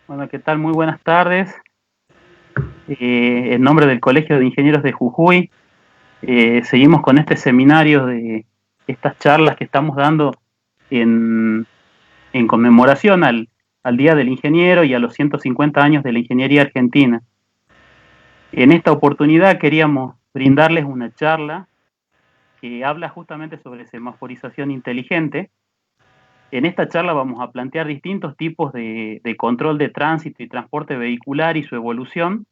Bueno, ¿qué tal? Muy buenas tardes. En nombre del Colegio de Ingenieros de Jujuy, seguimos con este seminario de estas charlas que estamos dando en, en conmemoración al Día del Ingeniero y a los 150 años de la ingeniería argentina. En esta oportunidad queríamos brindarles una charla que habla justamente sobre semaforización inteligente. En esta charla vamos a plantear distintos tipos de control de tránsito y transporte vehicular y su evolución,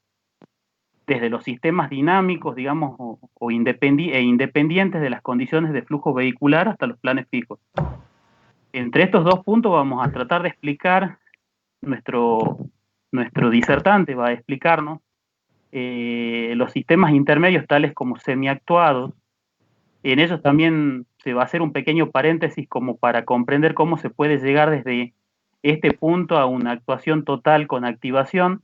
desde los sistemas dinámicos, digamos, independientes de las condiciones de flujo vehicular hasta los planes fijos. Entre estos dos puntos vamos a tratar de explicar, nuestro disertante va a explicarnos los sistemas intermedios tales como semiactuados. En ellos también se va a hacer un pequeño paréntesis como para comprender cómo se puede llegar desde este punto a una actuación total con activación,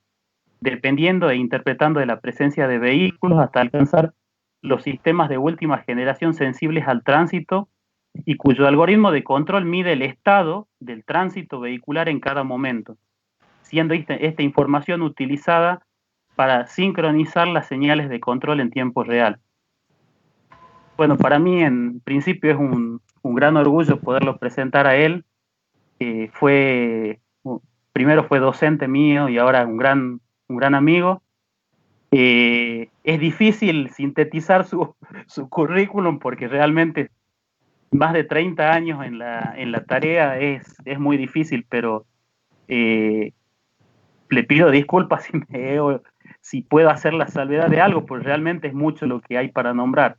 dependiendo e interpretando de la presencia de vehículos hasta alcanzar los sistemas de última generación sensibles al tránsito y cuyo algoritmo de control mide el estado del tránsito vehicular en cada momento, siendo esta información utilizada para sincronizar las señales de control en tiempo real. Bueno, para mí en principio es un gran orgullo poderlo presentar a él. Primero fue docente mío y ahora un gran amigo. Es difícil sintetizar su currículum porque realmente más de 30 años en la tarea es muy difícil, pero le pido disculpas si puedo hacer la salvedad de algo, pues realmente es mucho lo que hay para nombrar.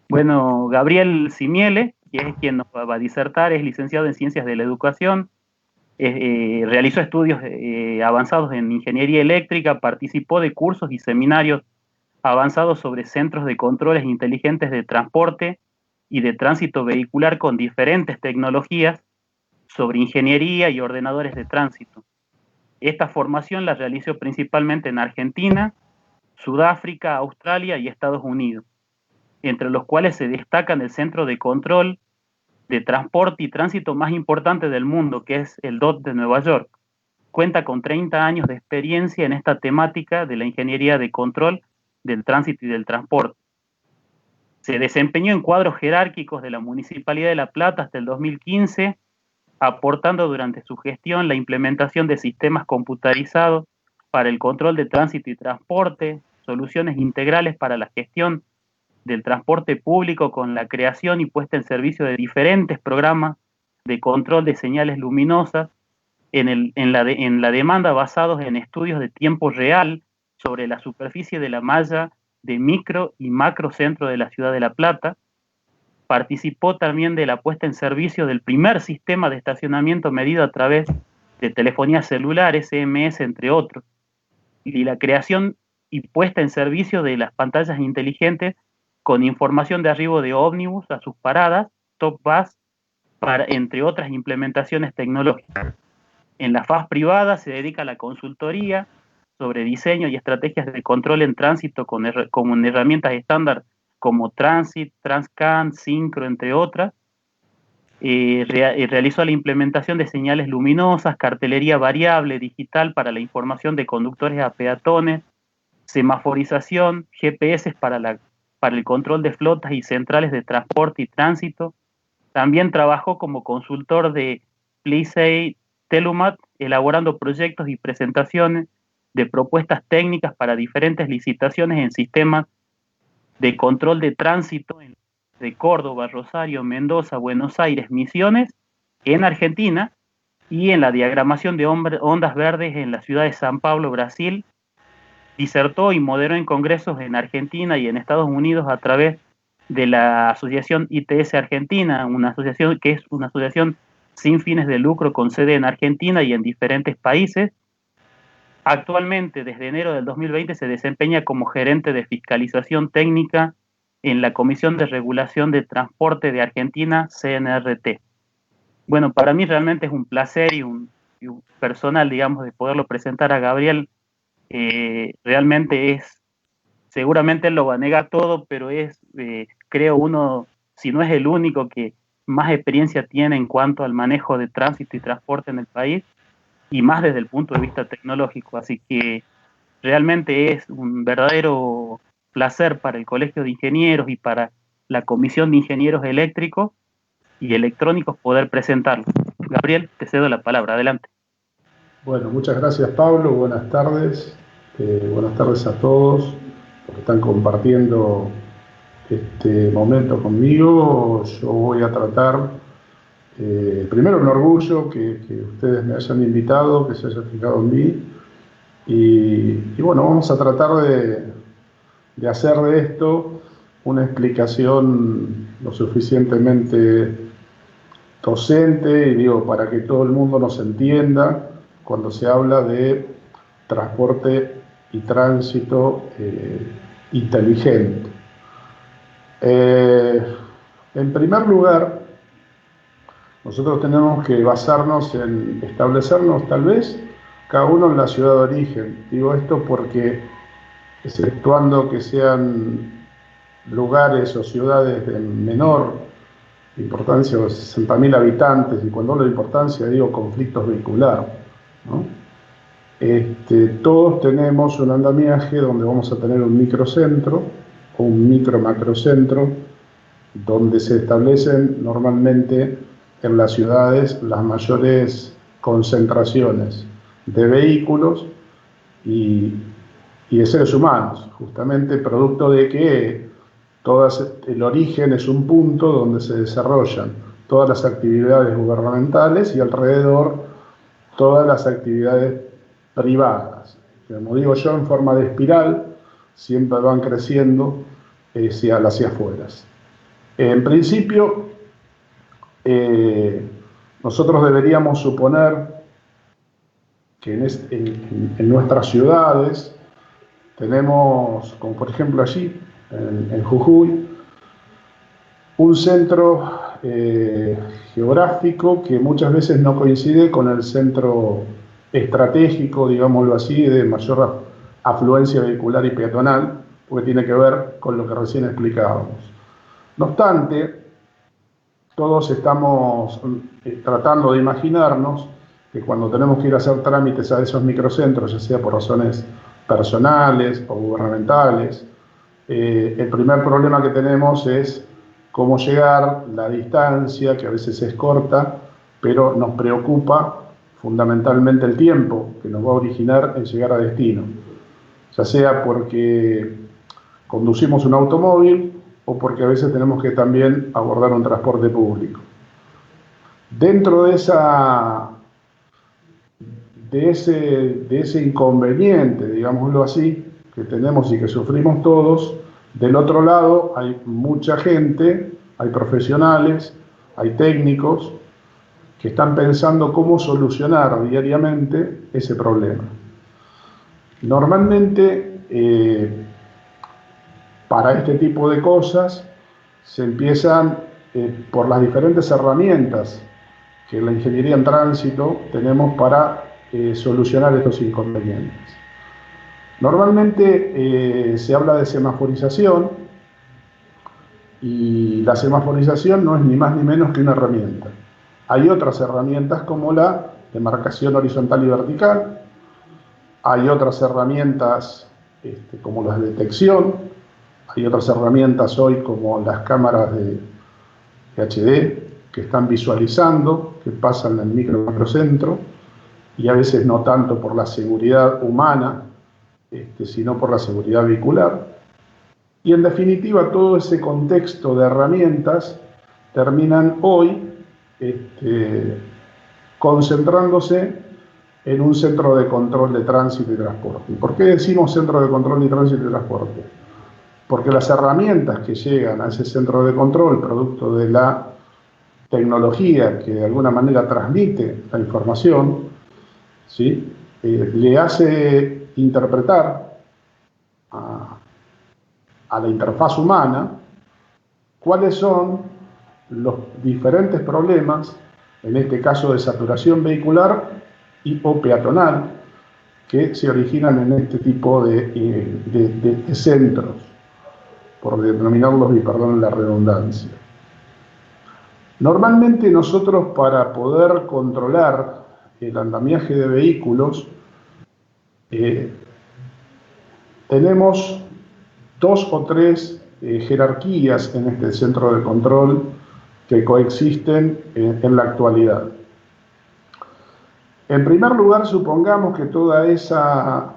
Bueno, Gabriel Simiele, que es quien nos va a disertar, es licenciado en Ciencias de la Educación, realizó estudios avanzados en ingeniería eléctrica, participó de cursos y seminarios avanzados sobre centros de controles inteligentes de transporte y de tránsito vehicular con diferentes tecnologías sobre ingeniería y ordenadores de tránsito. Esta formación la realizó principalmente en Argentina, Sudáfrica, Australia y Estados Unidos, entre los cuales se destacan el centro de control de transporte y tránsito más importante del mundo, que es el DOT de Nueva York. Cuenta con 30 años de experiencia en esta temática de la ingeniería de control del tránsito y del transporte. Se desempeñó en cuadros jerárquicos de la Municipalidad de La Plata hasta el 2015, aportando durante su gestión la implementación de sistemas computarizados para el control de tránsito y transporte, soluciones integrales para la gestión del transporte público con la creación y puesta en servicio de diferentes programas de control de señales luminosas en la demanda basados en estudios de tiempo real sobre la superficie de la malla de micro y macro centro de la ciudad de La Plata. Participó también de la puesta en servicio del primer sistema de estacionamiento medido a través de telefonía celular, SMS, entre otros, y la creación y puesta en servicio de las pantallas inteligentes con información de arribo de ómnibus a sus paradas, top bus, entre otras implementaciones tecnológicas. En la faz privada se dedica a la consultoría sobre diseño y estrategias de control en tránsito con herramientas estándar como Transit, Transcan, Syncro, entre otras. Realizó la implementación de señales luminosas, cartelería variable digital para la información de conductores a peatones, semaforización, GPS para el control de flotas y centrales de transporte y tránsito. También trabajó como consultor de Plissey Telumat, elaborando proyectos y presentaciones de propuestas técnicas para diferentes licitaciones en sistemas de control de tránsito de Córdoba, Rosario, Mendoza, Buenos Aires, Misiones, en Argentina, y en la diagramación de ondas verdes en la ciudad de San Pablo, Brasil. Disertó y moderó en congresos en Argentina y en Estados Unidos a través de la asociación ITS Argentina, una asociación que es una asociación sin fines de lucro con sede en Argentina y en diferentes países. Actualmente, desde enero del 2020, se desempeña como gerente de fiscalización técnica en la Comisión de Regulación de Transporte de Argentina, CNRT. Bueno, para mí realmente es un placer y un personal, digamos, de poderlo presentar a Gabriel. Realmente es, seguramente él lo va a negar todo, pero es, creo, uno, si no es el único que más experiencia tiene en cuanto al manejo de tránsito y transporte en el país, y más desde el punto de vista tecnológico. Así que realmente es un verdadero placer para el Colegio de Ingenieros y para la Comisión de Ingenieros Eléctricos y Electrónicos poder presentarlo. Gabriel, te cedo la palabra. Adelante. Bueno, muchas gracias, Pablo. Buenas tardes. Buenas tardes a todos los que están compartiendo este momento conmigo. Yo voy a tratar, primero, un orgullo que ustedes me hayan invitado, que se hayan fijado en mí. Y bueno, vamos a tratar de hacer de esto una explicación lo suficientemente docente, y digo, para que todo el mundo nos entienda cuando se habla de transporte y tránsito inteligente. En primer lugar, nosotros tenemos que basarnos en establecernos tal vez cada uno en la ciudad de origen. Digo esto porque, exceptuando que sean lugares o ciudades de menor importancia, de 60.000 habitantes, y cuando hablo de importancia digo conflictos vehicular, ¿no? Todos tenemos un andamiaje donde vamos a tener un microcentro o un micro-macrocentro, donde se establecen normalmente en las ciudades las mayores concentraciones de vehículos y de seres humanos, justamente producto de que el origen es un punto donde se desarrollan todas las actividades gubernamentales y alrededor todas las actividades privadas. Como digo yo, en forma de espiral, siempre van creciendo hacia afuera. En principio, nosotros deberíamos suponer que en nuestras ciudades tenemos, como por ejemplo allí, en Jujuy, un centro geográfico que muchas veces no coincide con el centro estratégico, digámoslo así, de mayor afluencia vehicular y peatonal, porque tiene que ver con lo que recién explicábamos. No obstante, todos estamos tratando de imaginarnos que cuando tenemos que ir a hacer trámites a esos microcentros, ya sea por razones personales o gubernamentales, el primer problema que tenemos es cómo llegar, la distancia, que a veces es corta, pero nos preocupa fundamentalmente el tiempo que nos va a originar en llegar a destino, ya sea porque conducimos un automóvil o porque a veces tenemos que también abordar un transporte público. Dentro de ese inconveniente, digámoslo así, que tenemos y que sufrimos todos, del otro lado hay mucha gente, hay profesionales, hay técnicos que están pensando cómo solucionar diariamente ese problema. Normalmente, para este tipo de cosas, se empiezan por las diferentes herramientas que en la ingeniería en tránsito tenemos para solucionar estos inconvenientes. Normalmente se habla de semaforización, y la semaforización no es ni más ni menos que una herramienta. Hay otras herramientas como la demarcación horizontal y vertical, hay otras herramientas como la detección, hay otras herramientas hoy como las cámaras de HD que están visualizando, que pasan en el micro-macrocentro, y a veces no tanto por la seguridad humana, sino por la seguridad vehicular. Y en definitiva, todo ese contexto de herramientas terminan hoy concentrándose en un centro de control de tránsito y transporte. ¿Por qué decimos centro de control de tránsito y transporte? porque las herramientas que llegan a ese centro de control, producto de la tecnología que de alguna manera transmite la información, ¿sí? Le hace interpretar a la interfaz humana cuáles son los diferentes problemas, en este caso de saturación vehicular y o peatonal, que se originan en este tipo de centros, por denominarlos, y perdón la redundancia. Normalmente nosotros, para poder controlar el andamiaje de vehículos, tenemos 2 o 3 jerarquías en este centro de control que coexisten en la actualidad. En primer lugar, supongamos que toda esa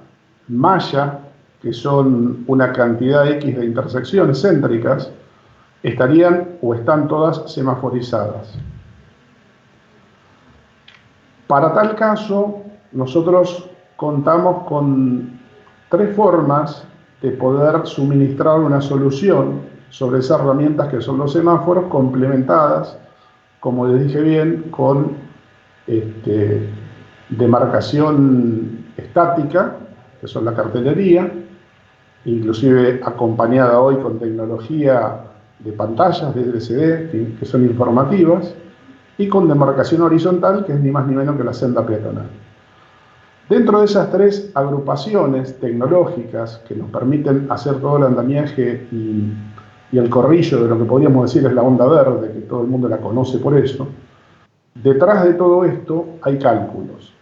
malla, que son una cantidad X de intersecciones céntricas, estarían o están todas semaforizadas. Para tal caso, nosotros contamos con 3 formas de poder suministrar una solución sobre esas herramientas que son los semáforos, complementadas, como les dije bien, con demarcación estática, que son la cartelería, inclusive acompañada hoy con tecnología de pantallas de LCD, que son informativas, y con demarcación horizontal, que es ni más ni menos que la senda peatonal. Dentro de esas 3 agrupaciones tecnológicas que nos permiten hacer todo el andamiaje y el corrillo de lo que podríamos decir es la onda verde, que todo el mundo la conoce por eso, detrás de todo esto hay cálculos.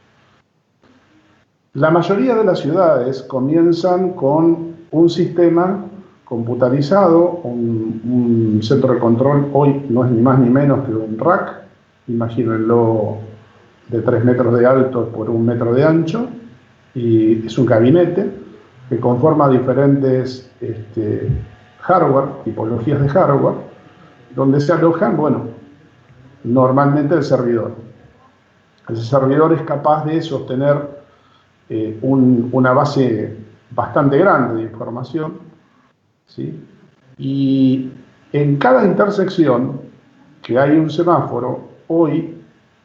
La mayoría de las ciudades comienzan con un sistema computarizado, un centro de control. Hoy no es ni más ni menos que un rack, imagínenlo, de 3 metros de alto por 1 metro de ancho, y es un gabinete que conforma diferentes hardware, tipologías de hardware, donde se alojan, bueno, normalmente el servidor. Ese servidor es capaz de sostener una base bastante grande de información, ¿sí? Y en cada intersección que hay un semáforo, hoy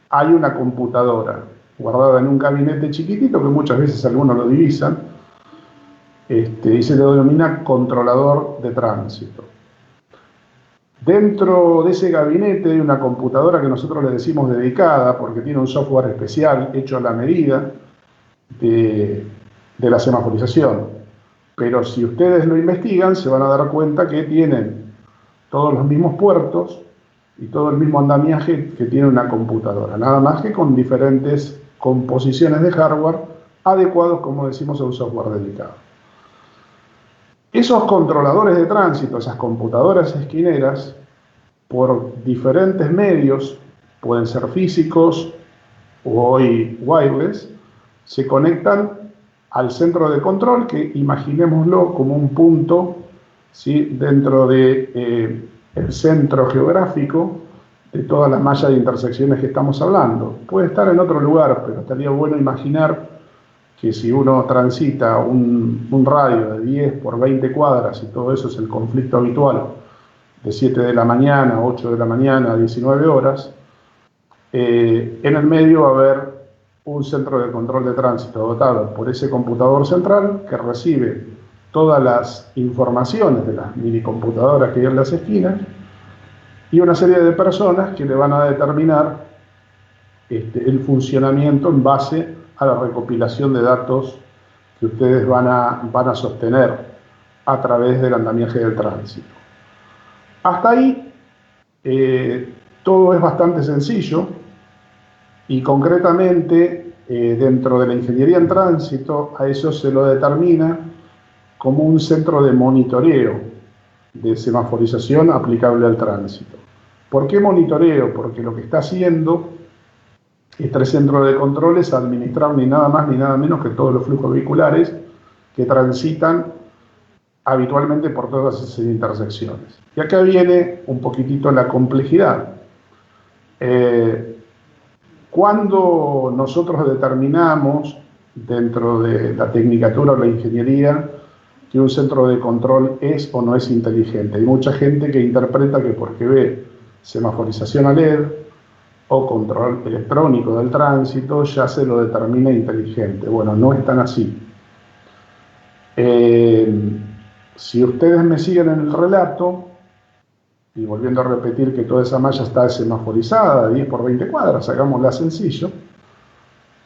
hay una computadora guardada en un gabinete chiquitito, que muchas veces algunos lo divisan, y se le denomina controlador de tránsito. Dentro de ese gabinete hay una computadora que nosotros le decimos dedicada, porque tiene un software especial hecho a la medida de la semaforización. Pero si ustedes lo investigan, se van a dar cuenta que tienen todos los mismos puertos y todo el mismo andamiaje que tiene una computadora, nada más que con diferentes composiciones de hardware adecuados, como decimos, a un software dedicado. Esos controladores de tránsito, esas computadoras esquineras, por diferentes medios, pueden ser físicos o hoy wireless, se conectan al centro de control, que imaginémoslo como un punto, ¿sí?, dentro de el centro geográfico de toda la malla de intersecciones que estamos hablando. Puede estar en otro lugar, pero estaría bueno imaginar que si uno transita un radio de 10 por 20 cuadras, y todo eso es el conflicto habitual, de 7 de la mañana, 8 de la mañana, 19 horas, en el medio va a haber un centro de control de tránsito dotado por ese computador central que recibe todas las informaciones de las minicomputadoras que hay en las esquinas, y una serie de personas que le van a determinar el funcionamiento en base a la recopilación de datos que ustedes van a sostener a través del andamiaje del tránsito. Hasta ahí todo es bastante sencillo, y concretamente dentro de la ingeniería en tránsito a eso se lo determina como un centro de monitoreo de semaforización aplicable al tránsito. ¿Por qué monitoreo? Porque lo que está haciendo este centro de control es administrar ni nada más ni nada menos que todos los flujos vehiculares que transitan habitualmente por todas esas intersecciones. Y acá viene un poquitito la complejidad. Cuando nosotros determinamos dentro de la tecnicatura o la ingeniería que un centro de control es o no es inteligente. Hay mucha gente que interpreta que porque ve semaforización a LED o control electrónico del tránsito ya se lo determina inteligente. Bueno, no es tan así. Si ustedes me siguen en el relato, y volviendo a repetir que toda esa malla está semaforizada de 10 por 20 cuadras, hagámosla sencillo,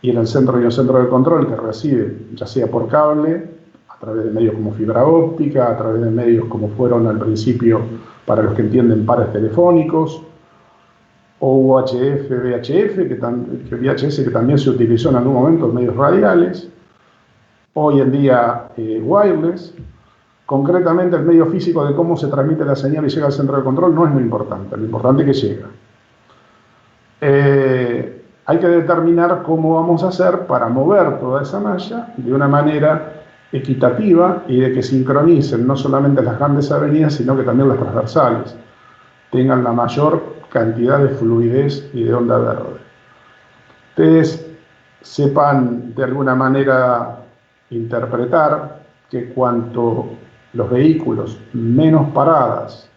y en el centro hay un centro de control que recibe, ya sea por cable, a través de medios como fibra óptica, a través de medios como fueron al principio, para los que entienden, pares telefónicos, o UHF, VHF, VHS, que también se utilizó en algún momento en medios radiales, hoy en día wireless. Concretamente, el medio físico de cómo se transmite la señal y llega al centro de control no es muy importante, lo importante es que llega. Hay que determinar cómo vamos a hacer para mover toda esa malla de una manera equitativa y de que sincronicen no solamente las grandes avenidas, sino que también las transversales, tengan la mayor cantidad de fluidez y de onda verde. Ustedes sepan de alguna manera interpretar que cuanto los vehículos menos paradas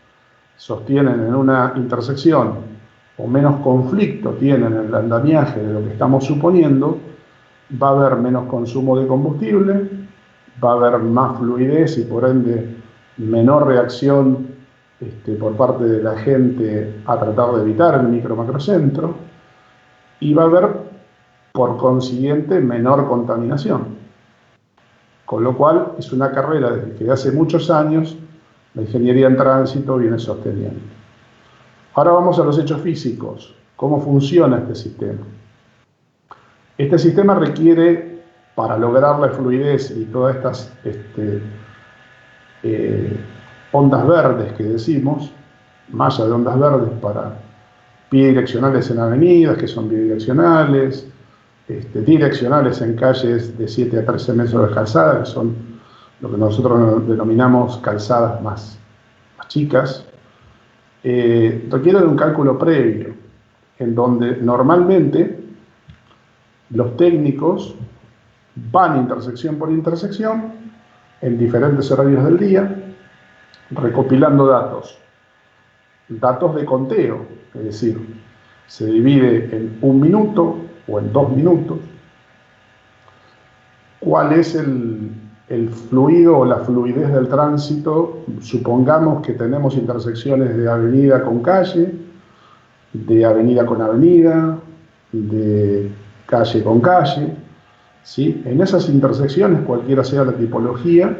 sostienen en una intersección o menos conflicto tienen en el andamiaje de lo que estamos suponiendo, va a haber menos consumo de combustible, va a haber más fluidez y por ende menor reacción por parte de la gente a tratar de evitar el micro-macrocentro, y va a haber por consiguiente menor contaminación. Con lo cual es una carrera desde que hace muchos años la ingeniería en tránsito viene sosteniendo. Ahora vamos a los hechos físicos. ¿Cómo funciona este sistema? Este sistema requiere, para lograr la fluidez y todas estas ondas verdes que decimos, malla de ondas verdes para bidireccionales en avenidas, que son bidireccionales, direccionales en calles de 7 a 13 metros de calzada, que son lo que nosotros denominamos calzadas más chicas, requiere de un cálculo previo, en donde normalmente los técnicos van intersección por intersección en diferentes horarios del día, recopilando datos de conteo, es decir, se divide en 1 minuto o en 2 minutos, cuál es el fluido o la fluidez del tránsito. Supongamos que tenemos intersecciones de avenida con calle, de avenida con avenida, de calle con calle, ¿sí? En esas intersecciones, cualquiera sea la tipología,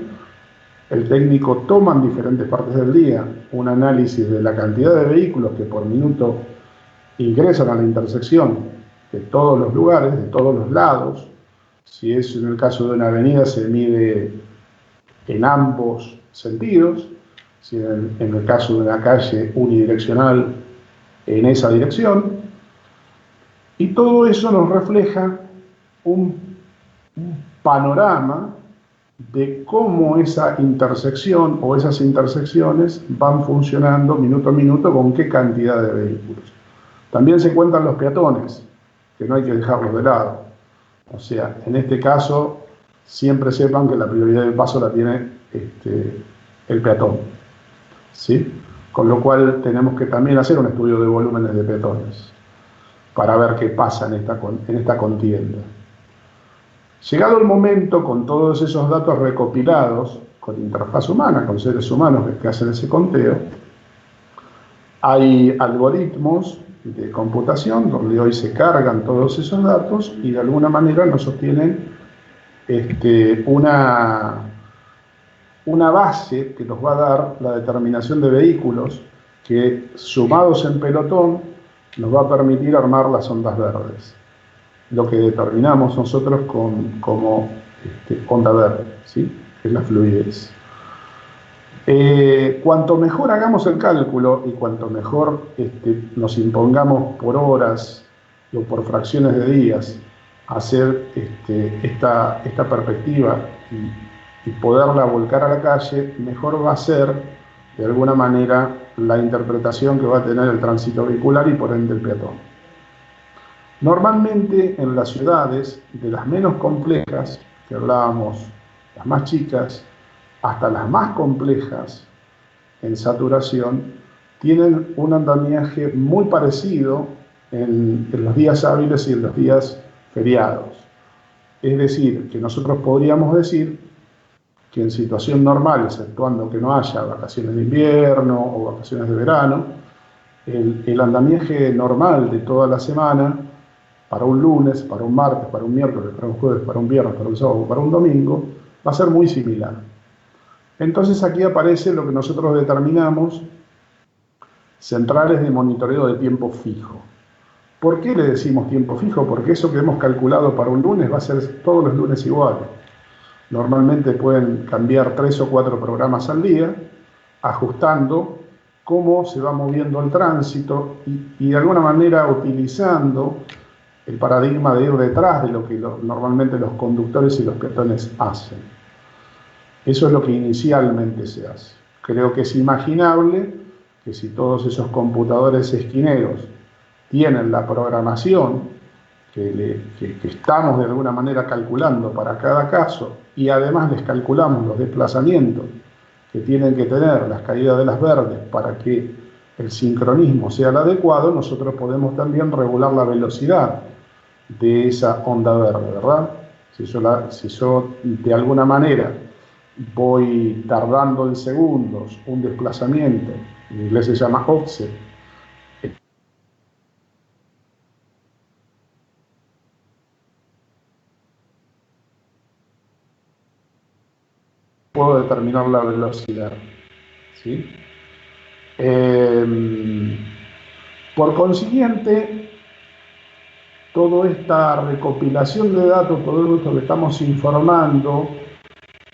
el técnico toma en diferentes partes del día un análisis de la cantidad de vehículos que por minuto ingresan a la intersección de todos los lugares, de todos los lados. Si es en el caso de una avenida, se mide en ambos sentidos. Si en el caso de una calle unidireccional, en esa dirección. Y todo eso nos refleja un panorama de cómo esa intersección o esas intersecciones van funcionando minuto a minuto con qué cantidad de vehículos. También se cuentan los peatones, que no hay que dejarlos de lado. O sea, en este caso, siempre sepan que la prioridad del paso la tiene el peatón, ¿sí? Con lo cual tenemos que también hacer un estudio de volúmenes de peatones para ver qué pasa en esta contienda. Llegado el momento, con todos esos datos recopilados, con interfaz humana, con seres humanos que hacen ese conteo, hay algoritmos de computación donde hoy se cargan todos esos datos y de alguna manera nos obtienen una base que nos va a dar la determinación de vehículos que, sumados en pelotón, nos va a permitir armar las ondas verdes, lo que determinamos nosotros como onda verde, ¿sí? Que es la fluidez. Cuanto mejor hagamos el cálculo y cuanto mejor nos impongamos por horas o por fracciones de días hacer esta perspectiva y poderla volcar a la calle, mejor va a ser de alguna manera la interpretación que va a tener el tránsito vehicular y por ende el peatón. Normalmente en las ciudades, de las menos complejas, que hablábamos, las más chicas, hasta las más complejas en saturación, tienen un andamiaje muy parecido en los días hábiles y en los días feriados. Es decir, que nosotros podríamos decir que en situación normal, exceptuando que no haya vacaciones de invierno o vacaciones de verano, el andamiaje normal de toda la semana, para un lunes, para un martes, para un miércoles, para un jueves, para un viernes, para un sábado, para un domingo, va a ser muy similar. Entonces aquí aparece lo que nosotros determinamos centrales de monitoreo de tiempo fijo. ¿Por qué le decimos tiempo fijo? Porque eso que hemos calculado para un lunes va a ser todos los lunes igual. Normalmente pueden cambiar 3 o 4 programas al día, ajustando cómo se va moviendo el tránsito y de alguna manera utilizando el paradigma de ir detrás de lo que normalmente los conductores y los peatones hacen. Eso es lo que inicialmente se hace. Creo que es imaginable que si todos esos computadores esquineros tienen la programación que estamos de alguna manera calculando para cada caso y además les calculamos los desplazamientos que tienen que tener las caídas de las verdes para que el sincronismo sea el adecuado, nosotros podemos también regular la velocidad de esa onda verde, ¿verdad? Si yo de alguna manera voy tardando en segundos un desplazamiento, en inglés se llama offset, puedo determinar la velocidad, ¿sí? Por consiguiente, toda esta recopilación de datos, todo esto que estamos informando,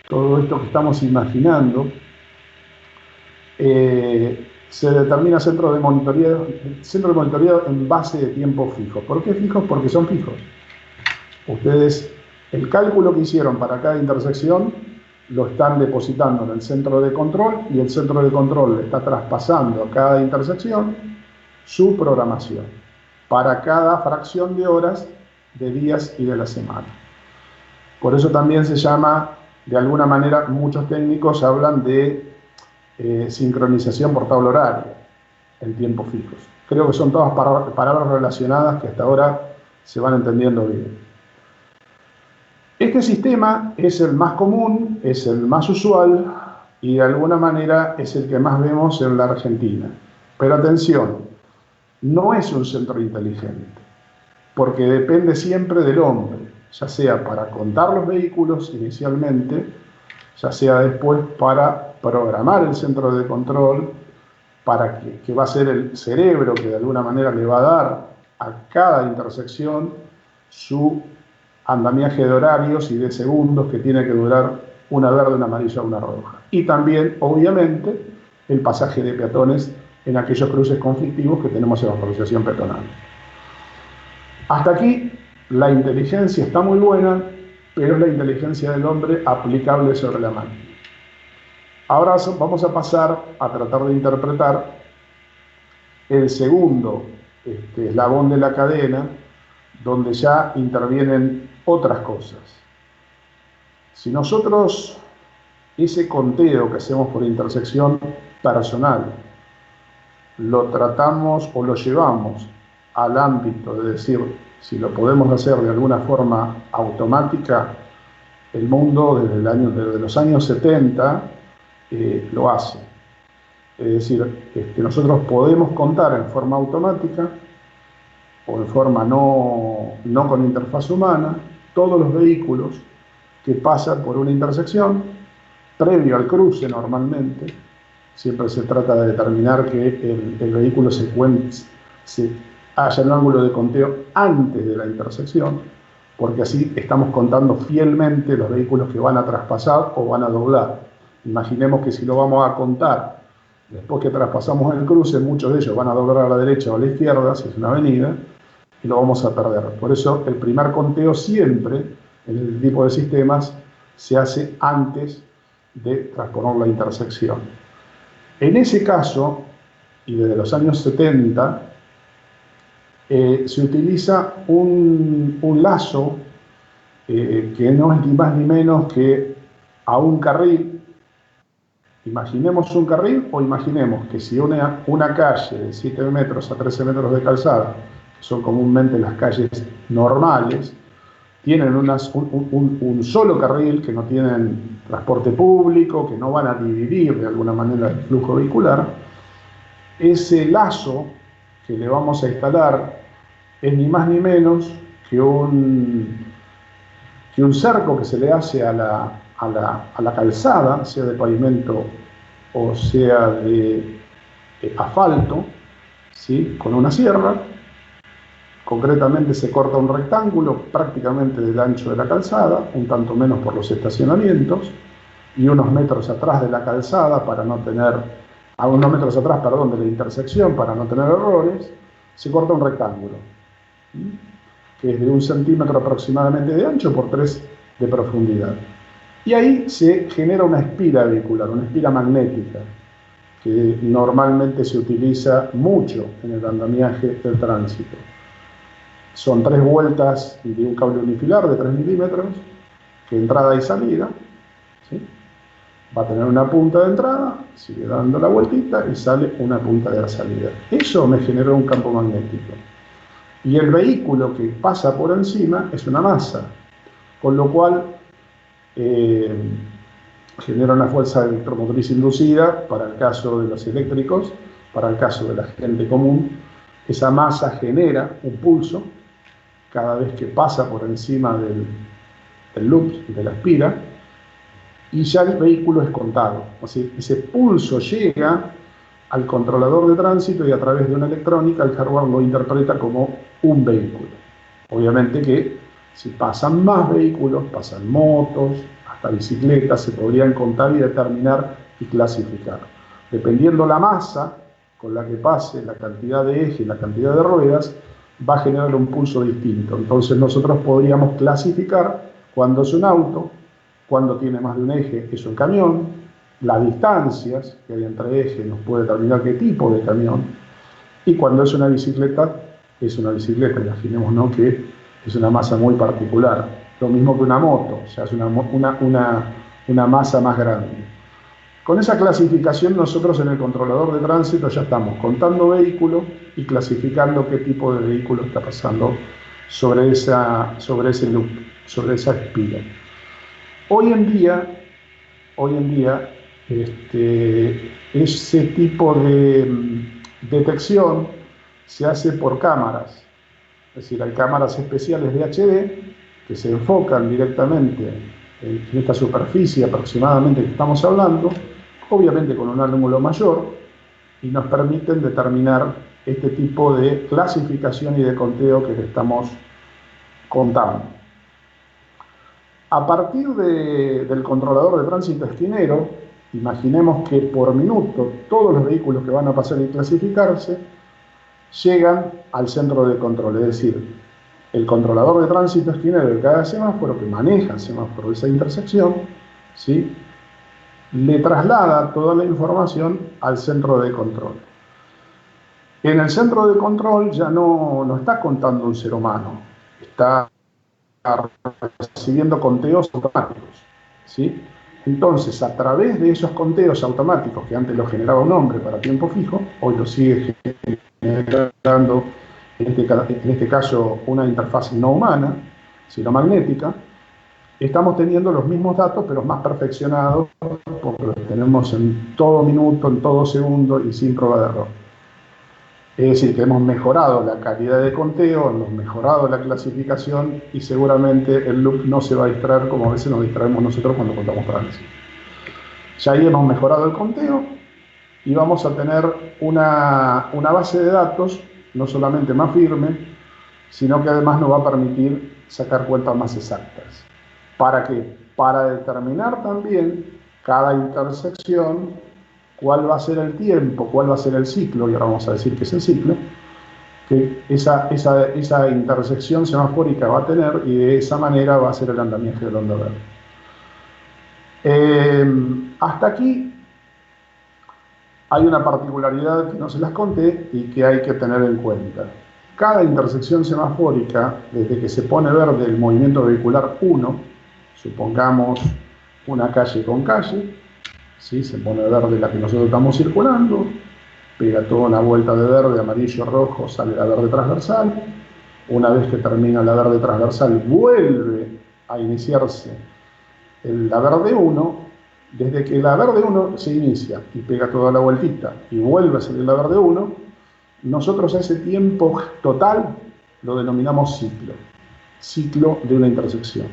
todo esto que estamos imaginando, se determina centro de monitoreo en base de tiempo fijo. ¿Por qué fijos? Porque son fijos. Ustedes, el cálculo que hicieron para cada intersección lo están depositando en el centro de control y el centro de control le está traspasando a cada intersección su programación para cada fracción de horas, de días y de la semana. Por eso también se llama, de alguna manera, muchos técnicos hablan de sincronización por tabla horaria en tiempos fijos. Creo que son todas palabras relacionadas que hasta ahora se van entendiendo bien. Este sistema es el más común, es el más usual y de alguna manera es el que más vemos en la Argentina. Pero atención, no es un centro inteligente, porque depende siempre del hombre, ya sea para contar los vehículos inicialmente, ya sea después para programar el centro de control, para que va a ser el cerebro que de alguna manera le va a dar a cada intersección su andamiaje de horarios y de segundos que tiene que durar una verde, una amarilla, una roja. Y también, obviamente, el pasaje de peatones en aquellos cruces conflictivos que tenemos en la autorización peatonal. Hasta aquí la inteligencia está muy buena, pero es la inteligencia del hombre aplicable sobre la máquina. Ahora vamos a pasar a tratar de interpretar el segundo eslabón de la cadena, donde ya intervienen otras cosas. Si nosotros ese conteo que hacemos por intersección personal lo tratamos o lo llevamos al ámbito de decir si lo podemos hacer de alguna forma automática, el mundo desde los años 70 lo hace. Es decir, nosotros podemos contar en forma automática o en forma no con interfaz humana todos los vehículos que pasan por una intersección previo al cruce normalmente. Siempre se trata de determinar que el vehículo haya un ángulo de conteo antes de la intersección, porque así estamos contando fielmente los vehículos que van a traspasar o van a doblar. Imaginemos que si lo vamos a contar después que traspasamos el cruce, muchos de ellos van a doblar a la derecha o a la izquierda, si es una avenida, y lo vamos a perder. Por eso el primer conteo siempre, en este tipo de sistemas, se hace antes de transponer la intersección. En ese caso, y desde los años 70, se utiliza un lazo que no es ni más ni menos que a un carril Imaginemos un carril o imaginemos que si una calle de 7 metros a 13 metros de calzada, que son comúnmente las calles normales, tienen un solo carril, que no tienen transporte público, que no van a dividir de alguna manera el flujo vehicular, ese lazo que le vamos a instalar es ni más ni menos que un cerco que se le hace a la calzada, sea de pavimento o sea de asfalto, ¿sí? Con una sierra. Concretamente se corta un rectángulo prácticamente del ancho de la calzada, un tanto menos por los estacionamientos, y unos metros atrás de la calzada, a unos metros atrás, perdón, de la intersección, para no tener errores, se corta un rectángulo, que es de 1 centímetro aproximadamente de ancho por 3 de profundidad. Y ahí se genera una espira vehicular, una espira magnética, que normalmente se utiliza mucho en el andamiaje del tránsito. Son 3 vueltas de un cable unifilar de 3 milímetros, que entrada y salida, ¿sí? Va a tener una punta de entrada, sigue dando la vueltita y sale una punta de la salida. Eso me generó un campo magnético. Y el vehículo que pasa por encima es una masa, con lo cual genera una fuerza electromotriz inducida para el caso de los eléctricos, para el caso de la gente común. Esa masa genera un pulso cada vez que pasa por encima del loop, de la espira, y ya el vehículo es contado. O sea, ese pulso llega al controlador de tránsito y a través de una electrónica el hardware lo interpreta como un vehículo. Obviamente que si pasan más vehículos, pasan motos, hasta bicicletas, se podrían contar y determinar y clasificar. Dependiendo la masa con la que pase, la cantidad de eje y la cantidad de ruedas, va a generar un pulso distinto. Entonces nosotros podríamos clasificar cuando es un auto, cuando tiene más de un eje es un camión, las distancias que hay entre ejes nos puede determinar qué tipo de camión, y cuando es una bicicleta, imaginémonos que es una masa muy particular, lo mismo que una moto, o sea, es una masa más grande. Con esa clasificación nosotros en el controlador de tránsito ya estamos contando vehículos y clasificando qué tipo de vehículo está pasando sobre ese loop, sobre esa espira. Hoy en día, ese tipo de detección se hace por cámaras. Es decir, hay cámaras especiales de HD que se enfocan directamente en esta superficie aproximadamente que estamos hablando, obviamente con un ángulo mayor, y nos permiten determinar este tipo de clasificación y de conteo que le estamos contando. A partir del controlador de tránsito esquinero, imaginemos que por minuto todos los vehículos que van a pasar y clasificarse llegan al centro de control, es decir, el controlador de tránsito esquinero de cada semáforo, que maneja el semáforo de esa intersección, ¿sí?, le traslada toda la información al centro de control. En el centro de control ya no está contando un ser humano, está recibiendo conteos automáticos, ¿sí? Entonces, a través de esos conteos automáticos, que antes los generaba un hombre para tiempo fijo, hoy lo sigue generando, en este caso, una interfaz no humana, sino magnética, estamos teniendo los mismos datos, pero más perfeccionados, porque los tenemos en todo minuto, en todo segundo y sin prueba de error. Es decir, que hemos mejorado la calidad de conteo, hemos mejorado la clasificación y seguramente el loop no se va a distraer como a veces nos distraemos nosotros cuando contamos tránsito. Ya ahí hemos mejorado el conteo y vamos a tener una base de datos no solamente más firme, sino que además nos va a permitir sacar cuentas más exactas. ¿Para qué? Para determinar también cada intersección, cuál va a ser el tiempo, cuál va a ser el ciclo, y ahora vamos a decir que es el ciclo, que esa intersección semafórica va a tener, y de esa manera va a ser el andamiaje del onda verde. Hasta aquí hay una particularidad que no se las conté y que hay que tener en cuenta. Cada intersección semafórica, desde que se pone verde el movimiento vehicular 1, supongamos una calle con calle, ¿sí? Se pone verde la que nosotros estamos circulando, pega toda una vuelta de verde, amarillo, rojo, sale la verde transversal. Una vez que termina la verde transversal, vuelve a iniciarse la verde 1. Desde que la verde 1 se inicia y pega toda la vueltita y vuelve a salir la verde 1, nosotros a ese tiempo total lo denominamos ciclo de una intersección.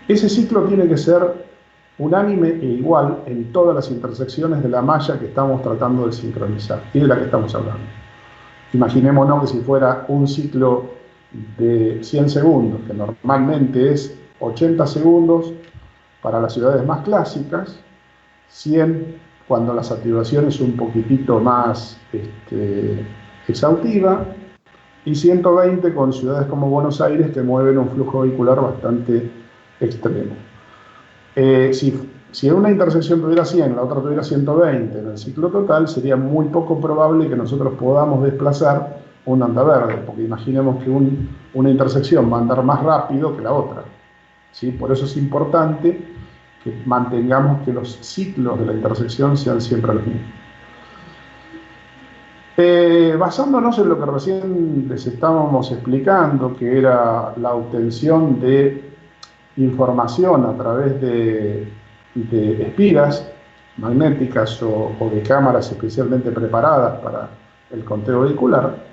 Ese ciclo tiene que ser unánime e igual en todas las intersecciones de la malla que estamos tratando de sincronizar y de la que estamos hablando. Imaginémonos que si fuera un ciclo de 100 segundos, que normalmente es 80 segundos para las ciudades más clásicas, 100 cuando la saturación es un poquitito más exhaustiva, y 120 con ciudades como Buenos Aires que mueven un flujo vehicular bastante extremo. Si una intersección tuviera 100, la otra tuviera 120 en el ciclo total, sería muy poco probable que nosotros podamos desplazar un anda verde, porque imaginemos que una intersección va a andar más rápido que la otra, ¿sí? Por eso es importante que mantengamos que los ciclos de la intersección sean siempre los mismos. Basándonos en lo que recién les estábamos explicando, que era la obtención de información a través de espiras magnéticas o de cámaras especialmente preparadas para el conteo vehicular,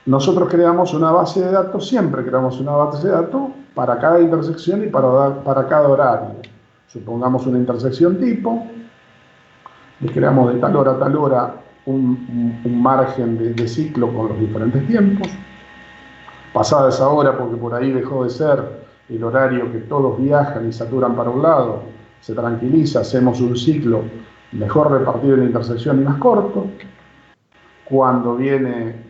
nosotros creamos una base de datos, siempre creamos una base de datos para cada intersección y para cada horario. Supongamos una intersección tipo, le creamos de tal hora a tal hora un margen de ciclo con los diferentes tiempos. Pasada esa hora, porque por ahí dejó de ser el horario que todos viajan y saturan para un lado, se tranquiliza, hacemos un ciclo mejor repartido en la intersección y más corto. Cuando viene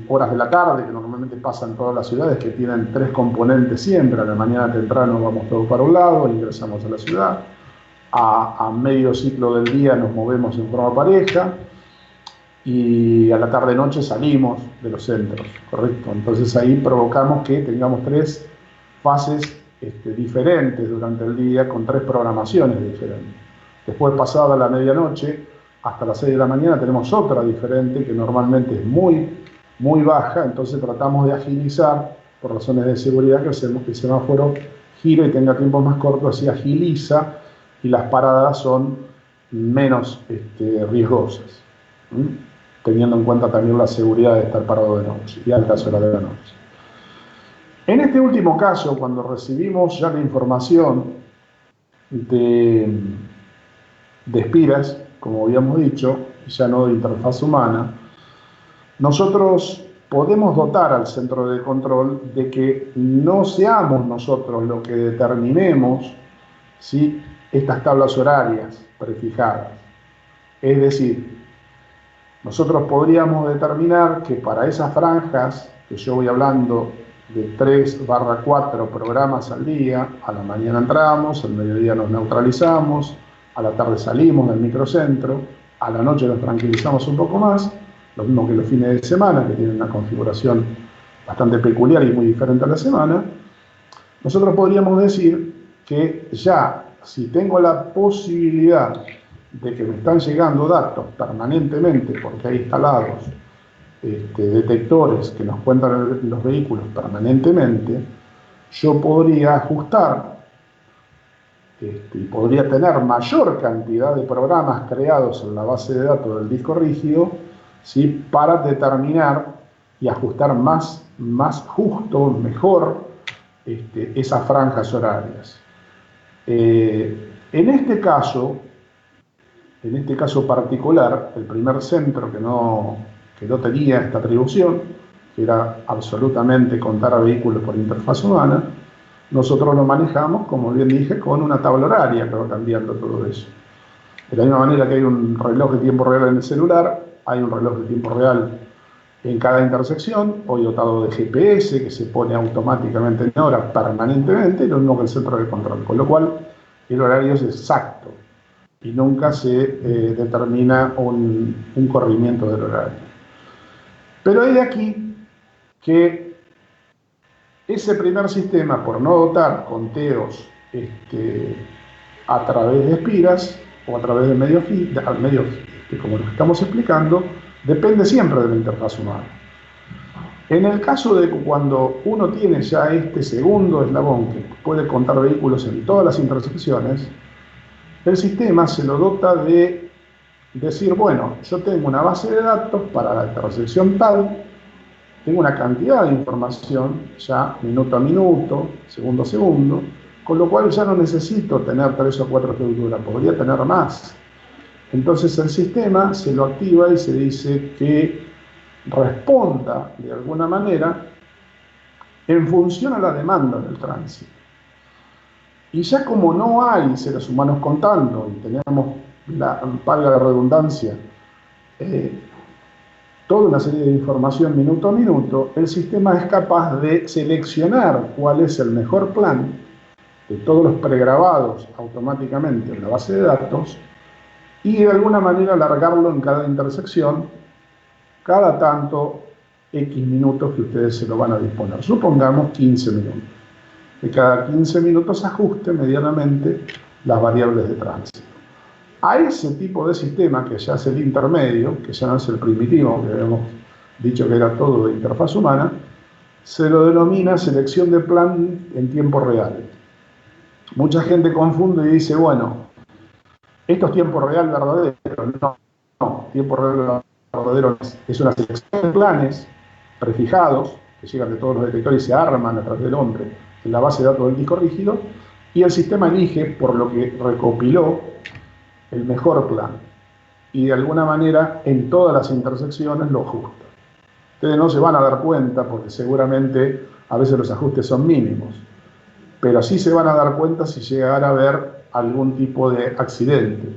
horas de la tarde, que normalmente pasan en todas las ciudades, que tienen 3 componentes siempre, a la mañana temprano vamos todos para un lado, ingresamos a la ciudad, a medio ciclo del día nos movemos en forma pareja, y a la tarde-noche salimos de los centros, ¿correcto? Entonces ahí provocamos que tengamos 3 fases diferentes durante el día, con 3 programaciones diferentes. Después, pasada la medianoche, hasta las 6 de la mañana, tenemos otra diferente, que normalmente es muy baja, entonces tratamos de agilizar, por razones de seguridad, que el semáforo gire y tenga tiempos más cortos, así agiliza, y las paradas son menos riesgosas, teniendo en cuenta también la seguridad de estar parado de noche y altas horas de la noche. En este último caso, cuando recibimos ya la información de espiras, como habíamos dicho, ya no de interfaz humana, nosotros podemos dotar al centro de control de que no seamos nosotros los que determinemos, ¿sí?, estas tablas horarias prefijadas. Es decir, nosotros podríamos determinar que para esas franjas, que yo voy hablando de 3/4 programas al día, a la mañana entramos, al mediodía nos neutralizamos, a la tarde salimos del microcentro, a la noche nos tranquilizamos un poco más, lo mismo que los fines de semana, que tienen una configuración bastante peculiar y muy diferente a la semana. Nosotros podríamos decir que ya, si tengo la posibilidad de que me están llegando datos permanentemente, porque hay instalados detectores que nos cuentan los vehículos permanentemente, yo podría ajustar y podría tener mayor cantidad de programas creados en la base de datos del disco rígido, ¿sí?, para determinar y ajustar más justo, mejor, esas franjas horarias. En este caso particular, el primer centro que no tenía esta atribución, que era absolutamente contar a vehículos por interfaz humana, nosotros lo manejamos, como bien dije, con una tabla horaria que va cambiando todo eso. De la misma manera que hay un reloj de tiempo real en el celular, hay un reloj de tiempo real en cada intersección, hoy dotado de GPS, que se pone automáticamente en hora permanentemente, lo mismo que el centro de control, con lo cual el horario es exacto y nunca se determina un corrimiento del horario. Pero hay de aquí que ese primer sistema, por no dotar conteos a través de espiras, o a través de medios, como los que estamos explicando, depende siempre de la interfaz humana. En el caso de cuando uno tiene ya este segundo eslabón que puede contar vehículos en todas las intersecciones, el sistema se lo dota de decir, bueno, yo tengo una base de datos para la intersección tal, tengo una cantidad de información ya minuto a minuto, segundo a segundo, con lo cual ya no necesito tener 3 o 4 estructuras, podría tener más. Entonces el sistema se lo activa y se dice que responda de alguna manera en función a la demanda del tránsito. Y ya como no hay seres humanos contando y tenemos, valga la redundancia, toda una serie de información minuto a minuto, el sistema es capaz de seleccionar cuál es el mejor plan de todos los pregrabados automáticamente en la base de datos y de alguna manera alargarlo en cada intersección cada tanto X minutos que ustedes se lo van a disponer. Supongamos 15 minutos. De cada 15 minutos ajuste medianamente las variables de tránsito. A ese tipo de sistema, que ya es el intermedio, que ya no es el primitivo, que habíamos dicho que era todo de interfaz humana, se lo denomina selección de plan en tiempo real. Mucha gente confunde y dice, bueno, esto es tiempo real verdadero. No, tiempo real verdadero es una selección de planes prefijados, que llegan de todos los detectores y se arman a través del hombre en la base de datos del disco rígido, y el sistema elige, por lo que recopiló, el mejor plan. Y de alguna manera, en todas las intersecciones lo ajusta. Ustedes no se van a dar cuenta, porque seguramente a veces los ajustes son mínimos, pero sí se van a dar cuenta si llegara a haber algún tipo de accidente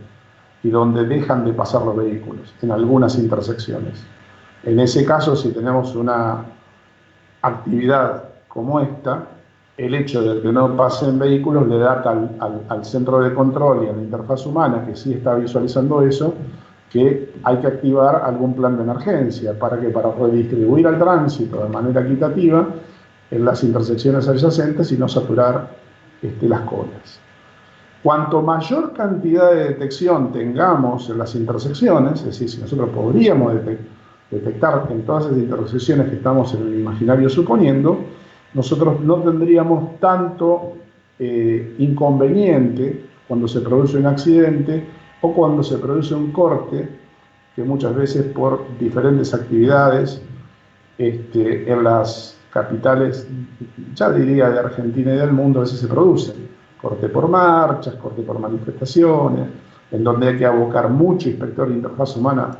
y donde dejan de pasar los vehículos en algunas intersecciones. En ese caso, si tenemos una actividad como esta, el hecho de que no pasen vehículos le da al centro de control y a la interfaz humana, que sí está visualizando eso, que hay que activar algún plan de emergencia para redistribuir al tránsito de manera equitativa en las intersecciones adyacentes y no saturar las colas. Cuanto mayor cantidad de detección tengamos en las intersecciones, es decir, si nosotros podríamos detectar en todas esas intersecciones que estamos en el imaginario suponiendo, nosotros no tendríamos tanto inconveniente cuando se produce un accidente o cuando se produce un corte, que muchas veces por diferentes actividades en las capitales, ya diría de Argentina y del mundo, a veces se producen. Corte por marchas, corte por manifestaciones, en donde hay que abocar mucho inspector de interfaz humana,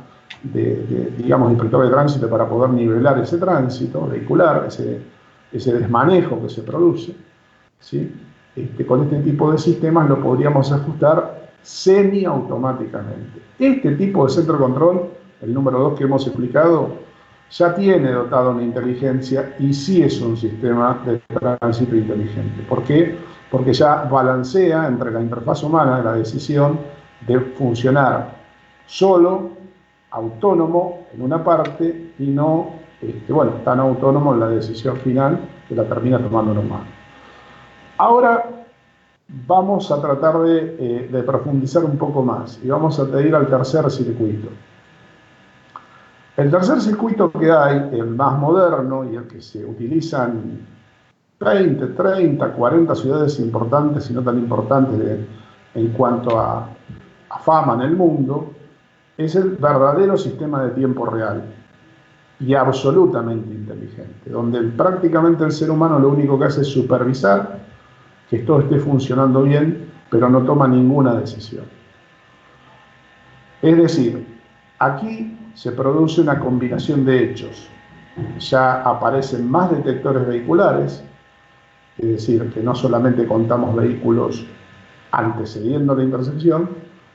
digamos, inspector de tránsito para poder nivelar ese tránsito vehicular, ese desmanejo que se produce, ¿sí? Con este tipo de sistemas lo podríamos ajustar semiautomáticamente. Este tipo de centro de control, el número 2 que hemos explicado, ya tiene dotado una inteligencia y sí es un sistema de tránsito inteligente. ¿Por qué? Porque ya balancea entre la interfaz humana la decisión de funcionar solo, autónomo en una parte y no, tan autónomo en la decisión final que la termina tomando un humano. Ahora vamos a tratar de profundizar un poco más y vamos a ir al tercer circuito. El tercer circuito que hay, el más moderno y el que se utiliza en 20, 30, 40 ciudades importantes y no tan importantes en cuanto a fama en el mundo, es el verdadero sistema de tiempo real y absolutamente inteligente, donde prácticamente el ser humano lo único que hace es supervisar que todo esté funcionando bien, pero no toma ninguna decisión. Es decir, aquí se produce una combinación de hechos. Ya aparecen más detectores vehiculares, es decir, que no solamente contamos vehículos antecediendo la intersección,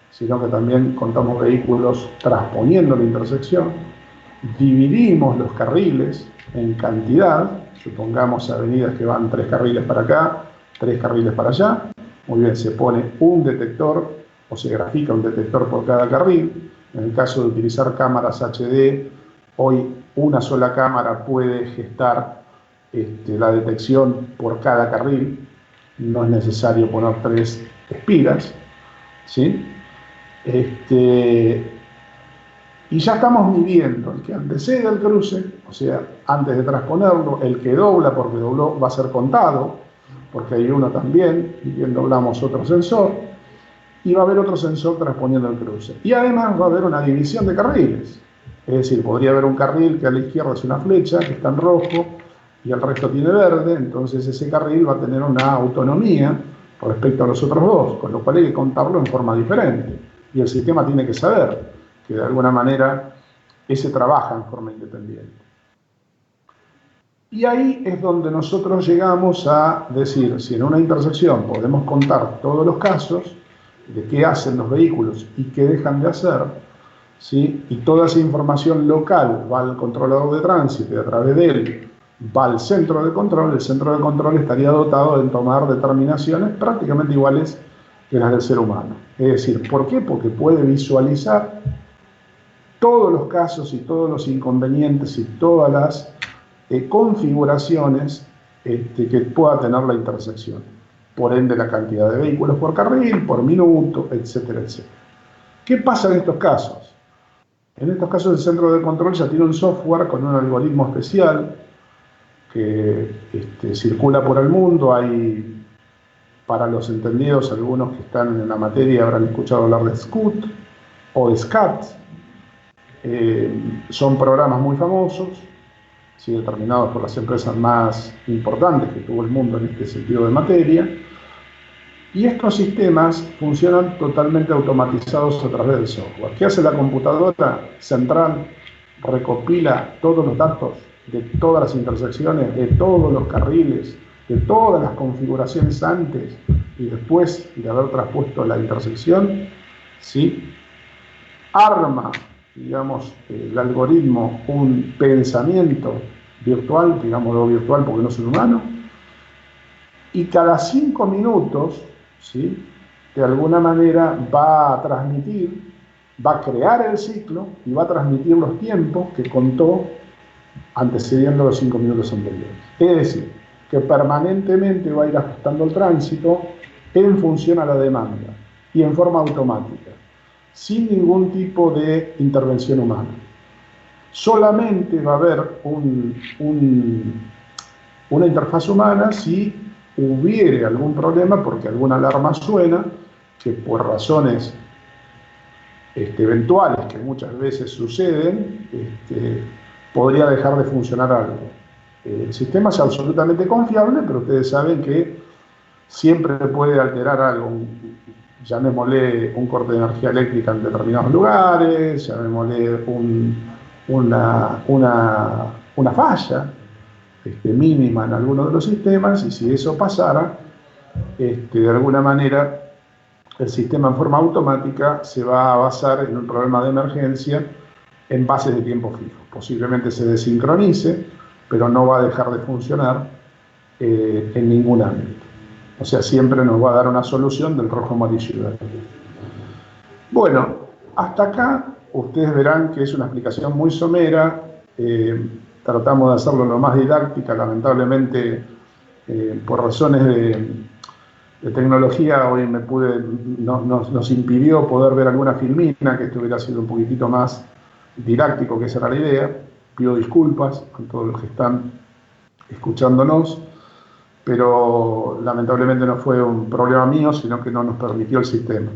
sino que también contamos vehículos transponiendo la intersección. Dividimos los carriles en cantidad, supongamos avenidas que van 3 carriles para acá, 3 carriles para allá. Muy bien, se pone un detector o se grafica un detector por cada carril. En el caso de utilizar cámaras HD, hoy una sola cámara puede gestar la detección por cada carril. No es necesario poner 3 espiras, ¿sí? Este, y ya estamos midiendo el que antecede al cruce, o sea, antes de transponerlo, el que dobla, porque dobló, va a ser contado, porque hay uno también, y bien doblamos otro sensor, y va a haber otro sensor transponiendo el cruce. Y además va a haber una división de carriles. Es decir, podría haber un carril que a la izquierda es una flecha, que está en rojo, y el resto tiene verde, entonces ese carril va a tener una autonomía respecto a los otros dos, con lo cual hay que contarlo en forma diferente. Y el sistema tiene que saber que de alguna manera ese trabaja en forma independiente. Y ahí es donde nosotros llegamos a decir, si en una intersección podemos contar todos los casos de qué hacen los vehículos y qué dejan de hacer, ¿sí? Y toda esa información local va al controlador de tránsito y a través de él va al centro de control, el centro de control estaría dotado de tomar determinaciones prácticamente iguales que las del ser humano. Es decir, ¿por qué? Porque puede visualizar todos los casos y todos los inconvenientes y todas las configuraciones que pueda tener la intersección. Por ende, la cantidad de vehículos por carril, por minuto, etcétera, etcétera. ¿Qué pasa en estos casos? En estos casos el centro de control ya tiene un software con un algoritmo especial que circula por el mundo. Hay, para los entendidos, algunos que están en la materia habrán escuchado hablar de SCUT o de SCAT. Son programas muy famosos, ¿sí? Determinados por las empresas más importantes que tuvo el mundo en este sentido de materia. Y estos sistemas funcionan totalmente automatizados a través del software. ¿Qué hace la computadora central? Recopila todos los datos de todas las intersecciones, de todos los carriles, de todas las configuraciones antes y después de haber traspuesto la intersección, ¿sí? Arma, digamos, el algoritmo, un pensamiento virtual, digámoslo virtual porque no es un humano, y cada 5 minutos, ¿sí? De alguna manera va a transmitir, va a crear el ciclo y va a transmitir los tiempos que contó antecediendo los 5 minutos anteriores. Es decir, que permanentemente va a ir ajustando el tránsito en función a la demanda y en forma automática, sin ningún tipo de intervención humana. Solamente va a haber una interfaz humana si hubiere algún problema, porque alguna alarma suena, que por razones eventuales, que muchas veces suceden, podría dejar de funcionar algo. El sistema es absolutamente confiable, pero ustedes saben que siempre puede alterar algo. Llamémosle un corte de energía eléctrica en determinados lugares, llamémosle una falla mínima en alguno de los sistemas, y si eso pasara, de alguna manera el sistema en forma automática se va a basar en un problema de emergencia en bases de tiempo fijo. Posiblemente se desincronice, pero no va a dejar de funcionar en ningún ámbito. O sea, siempre nos va a dar una solución del rojo, amarillo y verde. Bueno, hasta acá ustedes verán que es una explicación muy somera. Tratamos de hacerlo lo más didáctica. Lamentablemente, por razones de tecnología, hoy nos impidió poder ver alguna filmina, que esto hubiera sido un poquitito más didáctico, que esa era la idea. Pido disculpas a todos los que están escuchándonos, pero lamentablemente no fue un problema mío, sino que no nos permitió el sistema.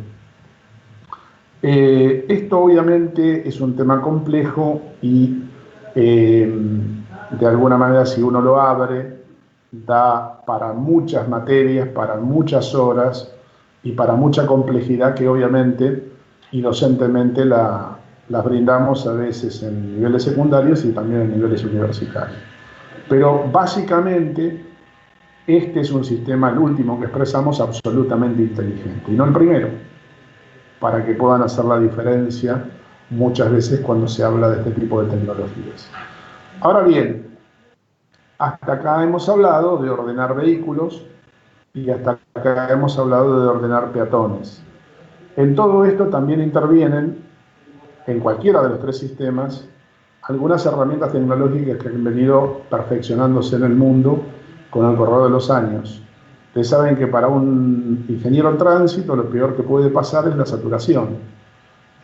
Esto obviamente es un tema complejo y de alguna manera, si uno lo abre, da para muchas materias, para muchas horas y para mucha complejidad que obviamente y docentemente las brindamos a veces en niveles secundarios y también en niveles universitarios. Pero básicamente este es un sistema, el último que expresamos, absolutamente inteligente, y no el primero, para que puedan hacer la diferencia muchas veces cuando se habla de este tipo de tecnologías. Ahora bien, hasta acá hemos hablado de ordenar vehículos y hasta acá hemos hablado de ordenar peatones. En todo esto también intervienen, en cualquiera de los tres sistemas, algunas herramientas tecnológicas que han venido perfeccionándose en el mundo con el correr de los años. Ustedes saben que para un ingeniero en tránsito lo peor que puede pasar es la saturación.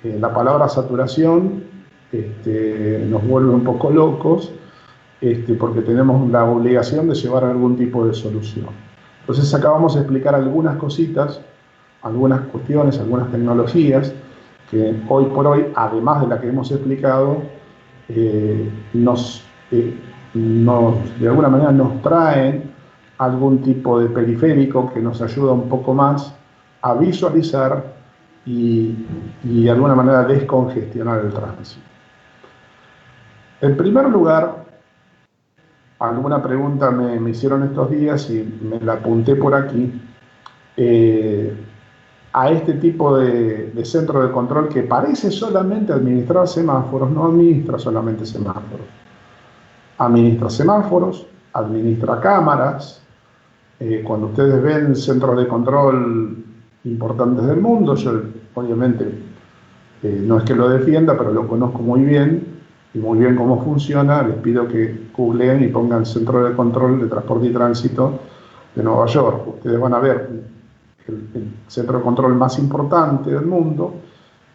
La palabra saturación nos vuelve un poco locos, porque tenemos la obligación de llevar algún tipo de solución. Entonces acá vamos a explicar algunas cositas, algunas cuestiones, algunas tecnologías que hoy por hoy, además de la que hemos explicado, de alguna manera nos traen algún tipo de periférico que nos ayuda un poco más a visualizar y de alguna manera descongestionar el tránsito. En primer lugar, alguna pregunta me hicieron estos días y me la apunté por aquí. A este tipo de centro de control que parece solamente administrar semáforos, no administra solamente semáforos. Administra semáforos, administra cámaras. Cuando ustedes ven centros de control importantes del mundo, yo obviamente no es que lo defienda, pero lo conozco muy bien y muy bien cómo funciona. Les pido que googleen y pongan Centro de Control de Transporte y Tránsito de Nueva York. Ustedes van a ver el centro de control más importante del mundo,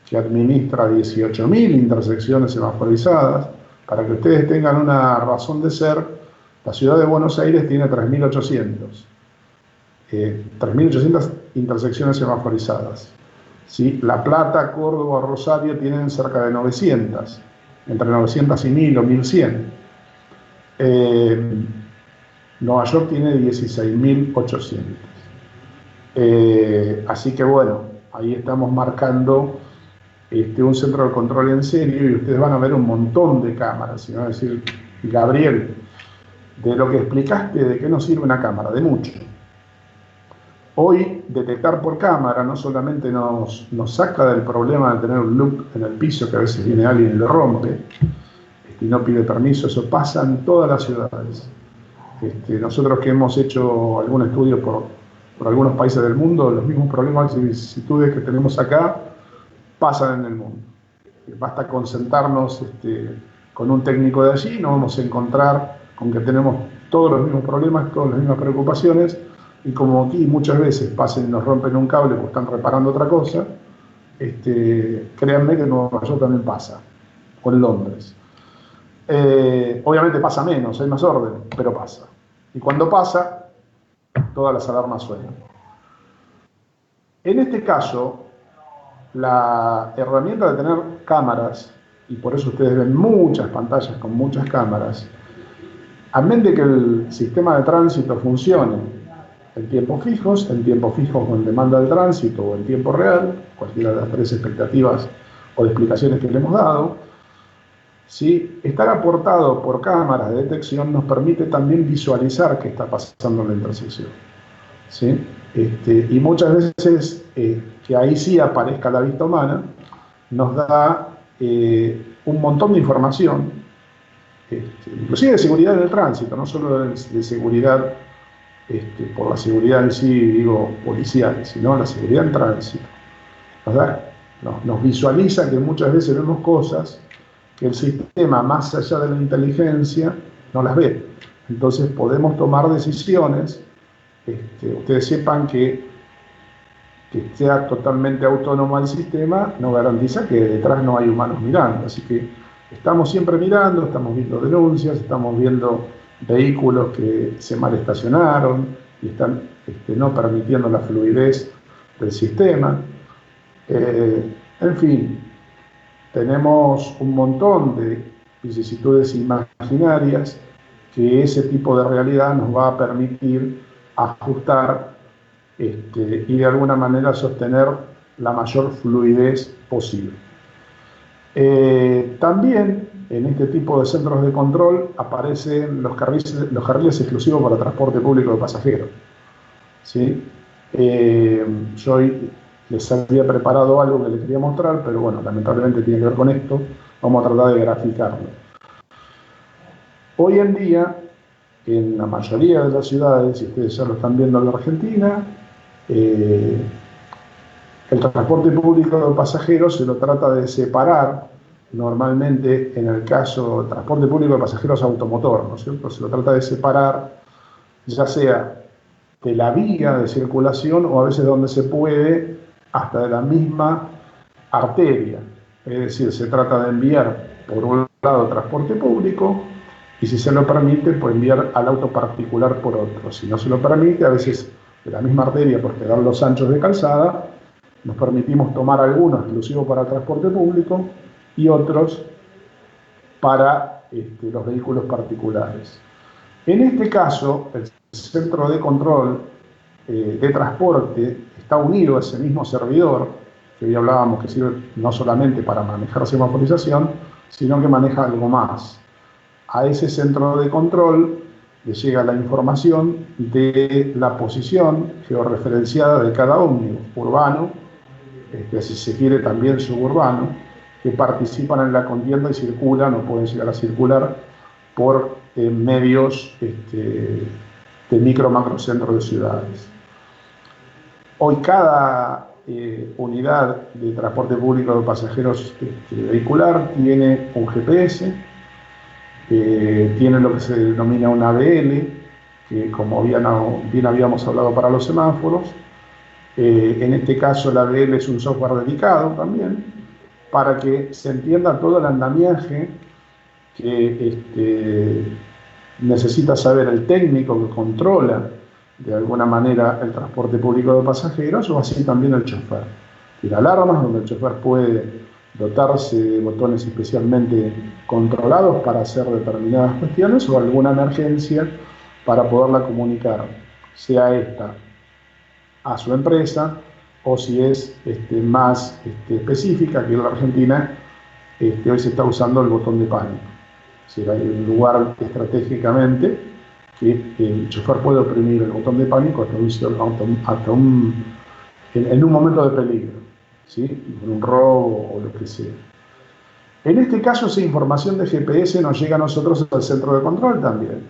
que administra 18.000 intersecciones semaforizadas. Para que ustedes tengan una razón de ser, la ciudad de Buenos Aires tiene 3.800 intersecciones semaforizadas. ¿Sí? La Plata, Córdoba, Rosario tienen cerca de 900, entre 900 y 1.000 o 1.100. Nueva York tiene 16.800. Así que bueno, ahí estamos marcando un centro de control en serio, y ustedes van a ver un montón de cámaras y van a decir: Gabriel, de lo que explicaste, ¿de qué nos sirve una cámara? De mucho. Hoy, detectar por cámara no solamente nos saca del problema de tener un loop en el piso, que a veces viene alguien y lo rompe y no pide permiso. Eso pasa en todas las ciudades. Nosotros que hemos hecho algún estudio por algunos países del mundo, los mismos problemas y vicisitudes que tenemos acá pasan en el mundo. Basta con sentarnos con un técnico de allí, nos vamos a encontrar con que tenemos todos los mismos problemas, todas las mismas preocupaciones, y como aquí muchas veces pasen y nos rompen un cable porque están reparando otra cosa, créanme que en Nueva York también pasa, o en Londres. Obviamente pasa menos, hay más orden, pero pasa. Y cuando pasa, todas las alarmas suenan. En este caso, la herramienta de tener cámaras, y por eso ustedes ven muchas pantallas con muchas cámaras, amén de que el sistema de tránsito funcione en tiempos fijos con demanda de tránsito o en tiempo real, cualquiera de las tres expectativas o de explicaciones que le hemos dado, ¿sí? Estar aportado por cámaras de detección nos permite también visualizar qué está pasando en la intersección, ¿sí? Y muchas veces que ahí sí aparezca la vista humana, nos da un montón de información, inclusive de seguridad en el tránsito, no solo de seguridad, por la seguridad en sí, digo, policial, sino la seguridad en tránsito. Nos visualiza que muchas veces vemos cosas que el sistema, más allá de la inteligencia, no las ve. Entonces podemos tomar decisiones. Ustedes sepan que sea totalmente autónomo el sistema no garantiza que detrás no hay humanos mirando. Así que estamos siempre mirando, estamos viendo denuncias, estamos viendo vehículos que se mal estacionaron y están no permitiendo la fluidez del sistema. En fin, tenemos un montón de vicisitudes imaginarias que ese tipo de realidad nos va a permitir ajustar y de alguna manera sostener la mayor fluidez posible. También en este tipo de centros de control aparecen los carriles exclusivos para transporte público de pasajeros, ¿sí? Yo hoy les había preparado algo que les quería mostrar, pero bueno, lamentablemente tiene que ver con esto. Vamos a tratar de graficarlo. Hoy en día, en la mayoría de las ciudades, y ustedes ya lo están viendo en la Argentina, el transporte público de pasajeros se lo trata de separar, normalmente en el caso del transporte público de pasajeros automotor, ¿no es cierto? Se lo trata de separar, ya sea de la vía de circulación o a veces donde se puede, hasta de la misma arteria. Es decir, se trata de enviar por un lado transporte público y si se lo permite, pues enviar al auto particular por otro. Si no se lo permite, a veces de la misma arteria, por quedar los anchos de calzada, nos permitimos tomar algunos exclusivos para el transporte público y otros para los vehículos particulares. En este caso, el centro de control de transporte está unido a ese mismo servidor, que hoy hablábamos que sirve no solamente para manejar semaforización, sino que maneja algo más. A ese centro de control le llega la información de la posición georreferenciada de cada ómnibus urbano, si se quiere también suburbano, que participan en la contienda y circulan o pueden llegar a circular por medios de micro macrocentros de ciudades. Hoy cada unidad de transporte público de pasajeros vehicular tiene un GPS, tiene lo que se denomina un ABL, que como bien habíamos hablado para los semáforos. En este caso el ABL es un software dedicado también, para que se entienda todo el andamiaje que necesita saber el técnico que controla de alguna manera el transporte público de pasajeros, o así también el chofer. Tiene alarmas donde el chofer puede dotarse de botones especialmente controlados para hacer determinadas cuestiones o alguna emergencia para poderla comunicar, sea esta a su empresa o si es más específica, que en la Argentina hoy se está usando el botón de pánico. Es decir, hay un lugar estratégicamente que el chofer puede oprimir el botón de pánico en un momento de peligro, ¿sí? Un robo o lo que sea. En este caso, esa información de GPS nos llega a nosotros al centro de control también.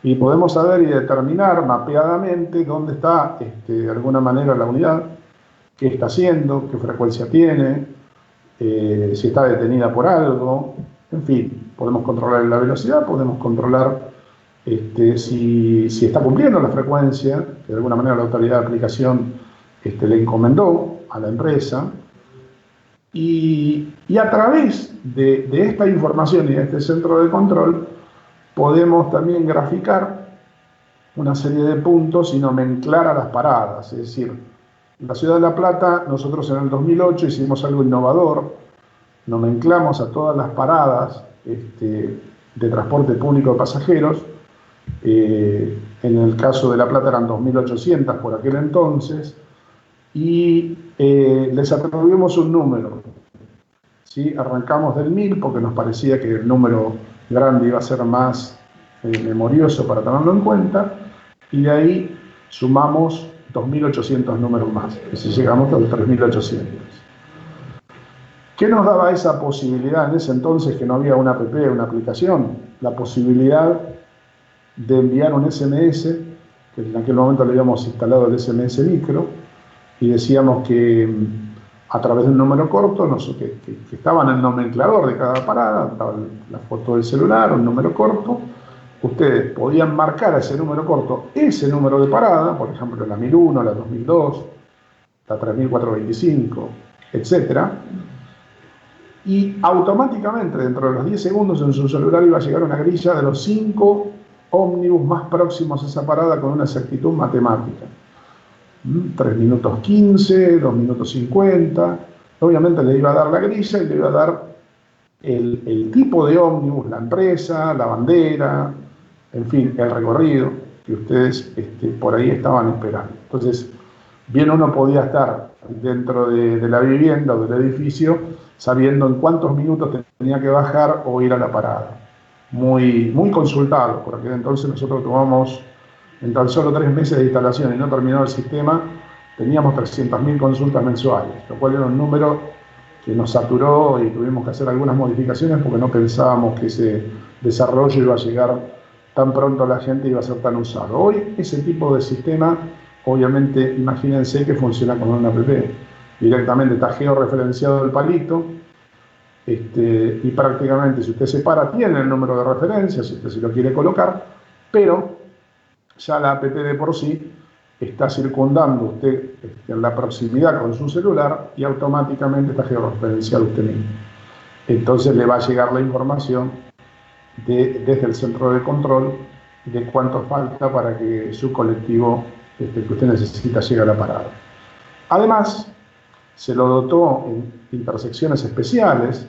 Y podemos saber y determinar mapeadamente dónde está, de alguna manera, la unidad, qué está haciendo, qué frecuencia tiene, si está detenida por algo, en fin, podemos controlar la velocidad, podemos controlar si está cumpliendo la frecuencia, que de alguna manera la autoridad de aplicación le encomendó a la empresa, y a través de esta información y de este centro de control podemos también graficar una serie de puntos y nomenclar a las paradas. Es decir, en la ciudad de La Plata nosotros en el 2008 hicimos algo innovador, nomenclamos a todas las paradas de transporte público de pasajeros. En el caso de La Plata eran 2.800 por aquel entonces, y les atribuimos un número, ¿sí? Arrancamos del 1000 porque nos parecía que el número grande iba a ser más memorioso para tenerlo en cuenta, y de ahí sumamos 2.800 números más, y si llegamos a los 3.800. ¿Qué nos daba esa posibilidad en ese entonces, que no había una app, una aplicación? La posibilidad de enviar un SMS, que en aquel momento le habíamos instalado el SMS micro, y decíamos que a través de un número corto, que estaba en el nomenclador de cada parada, estaba la foto del celular, un número corto, ustedes podían marcar a ese número corto ese número de parada, por ejemplo la 1001, la 2002, la 3425, etc. Y automáticamente, dentro de los 10 segundos, en su celular iba a llegar una grilla de los 5 ómnibus más próximos a esa parada con una exactitud matemática. 3 minutos 15, 2 minutos 50. Obviamente le iba a dar la grilla y le iba a dar el tipo de ómnibus, la empresa, la bandera, en fin, el recorrido que ustedes por ahí estaban esperando. Entonces, bien uno podía estar dentro de la vivienda o del edificio sabiendo en cuántos minutos tenía que bajar o ir a la parada. Muy, muy consultado, porque entonces nosotros tomamos en tan solo 3 meses de instalación y no terminado el sistema, teníamos 300.000 consultas mensuales, lo cual era un número que nos saturó y tuvimos que hacer algunas modificaciones porque no pensábamos que ese desarrollo iba a llegar tan pronto a la gente y iba a ser tan usado. Hoy ese tipo de sistema, obviamente, imagínense que funciona con una app. Directamente está georreferenciado el palito, y prácticamente si usted se para tiene el número de referencia, si usted se lo quiere colocar, pero ya la app de por sí está circundando usted en la proximidad con su celular y automáticamente está georreferenciado usted mismo. entonces le va a llegar la información desde el centro de control de cuánto falta para que su colectivo que usted necesita llegue a la parada. Además, se lo dotó en intersecciones especiales.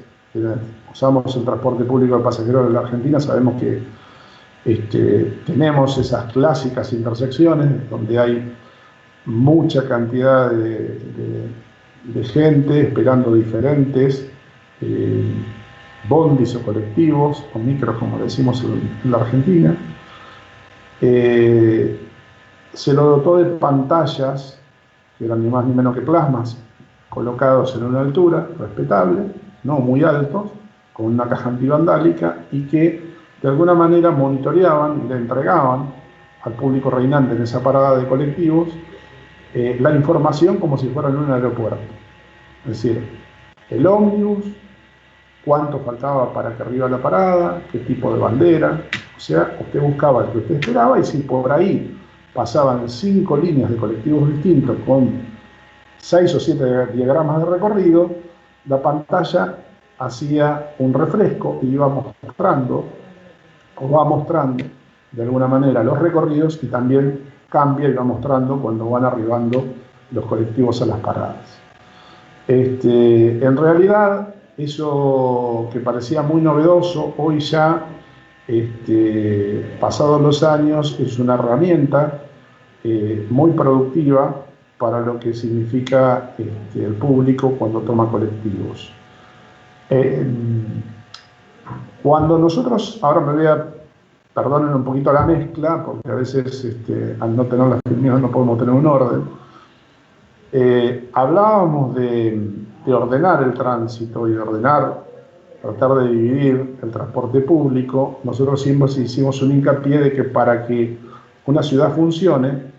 Usamos el transporte público de pasajeros de la Argentina, sabemos que tenemos esas clásicas intersecciones donde hay mucha cantidad de gente esperando diferentes bondis o colectivos, o micros como decimos en la Argentina. Se lo dotó de pantallas, que eran ni más ni menos que plasmas, colocados en una altura respetable, no muy altos, con una caja antivandálica, y que de alguna manera monitoreaban y le entregaban al público reinante en esa parada de colectivos la información como si fuera en un aeropuerto. Es decir, el ómnibus, cuánto faltaba para que arriba la parada, qué tipo de bandera. O sea, usted buscaba el que usted esperaba, y si por ahí pasaban 5 líneas de colectivos distintos con 6 o 7 diagramas de recorrido, la pantalla hacía un refresco y iba mostrando, o va mostrando de alguna manera los recorridos, y también cambia y va mostrando cuando van arribando los colectivos a las paradas. En realidad, eso que parecía muy novedoso, hoy ya, pasados los años, es una herramienta muy productiva para lo que significa el público cuando toma colectivos. Cuando nosotros, ahora me voy a, perdonen un poquito la mezcla, porque a veces al no tener las opiniones no podemos tener un orden. Hablábamos de ordenar el tránsito y de tratar de dividir el transporte público. Nosotros siempre hicimos un hincapié de que para que una ciudad funcione,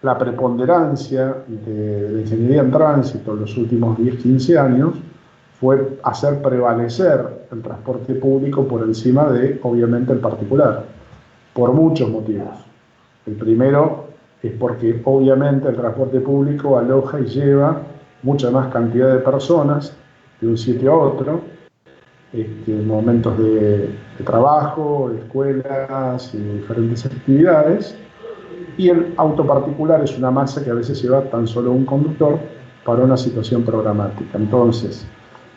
la preponderancia de la ingeniería en tránsito en los últimos 10-15 años fue hacer prevalecer el transporte público por encima de, obviamente, el particular, por muchos motivos. El primero es porque, obviamente, el transporte público aloja y lleva mucha más cantidad de personas de un sitio a otro, en momentos de trabajo, de escuelas y de diferentes actividades, y el auto particular es una masa que a veces lleva tan solo un conductor para una situación programática. Entonces,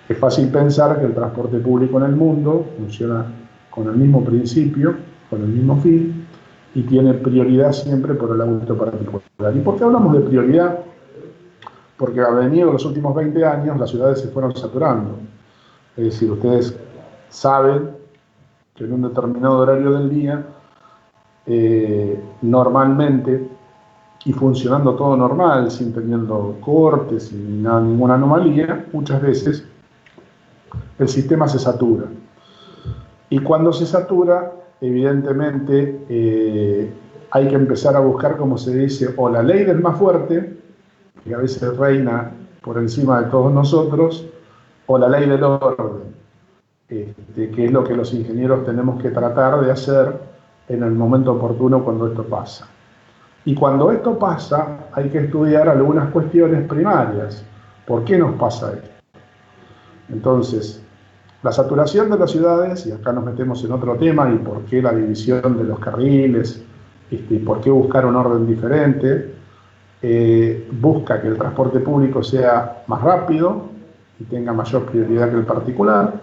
es fácil pensar que el transporte público en el mundo funciona con el mismo principio, con el mismo fin, y tiene prioridad siempre por el auto particular. ¿Y por qué hablamos de prioridad? Porque a venir de los últimos 20 años las ciudades se fueron saturando. Es decir, ustedes saben que en un determinado horario del día, normalmente, y funcionando todo normal, sin teniendo cortes, sin ninguna anomalía, muchas veces el sistema se satura. Y cuando se satura, evidentemente, hay que empezar a buscar, como se dice, o la ley del más fuerte, que a veces reina por encima de todos nosotros, o la ley del orden, que es lo que los ingenieros tenemos que tratar de hacer en el momento oportuno cuando esto pasa. Y cuando esto pasa, hay que estudiar algunas cuestiones primarias. ¿Por qué nos pasa esto? Entonces, la saturación de las ciudades, y acá nos metemos en otro tema, y por qué la división de los carriles, y por qué buscar un orden diferente, busca que el transporte público sea más rápido y tenga mayor prioridad que el particular,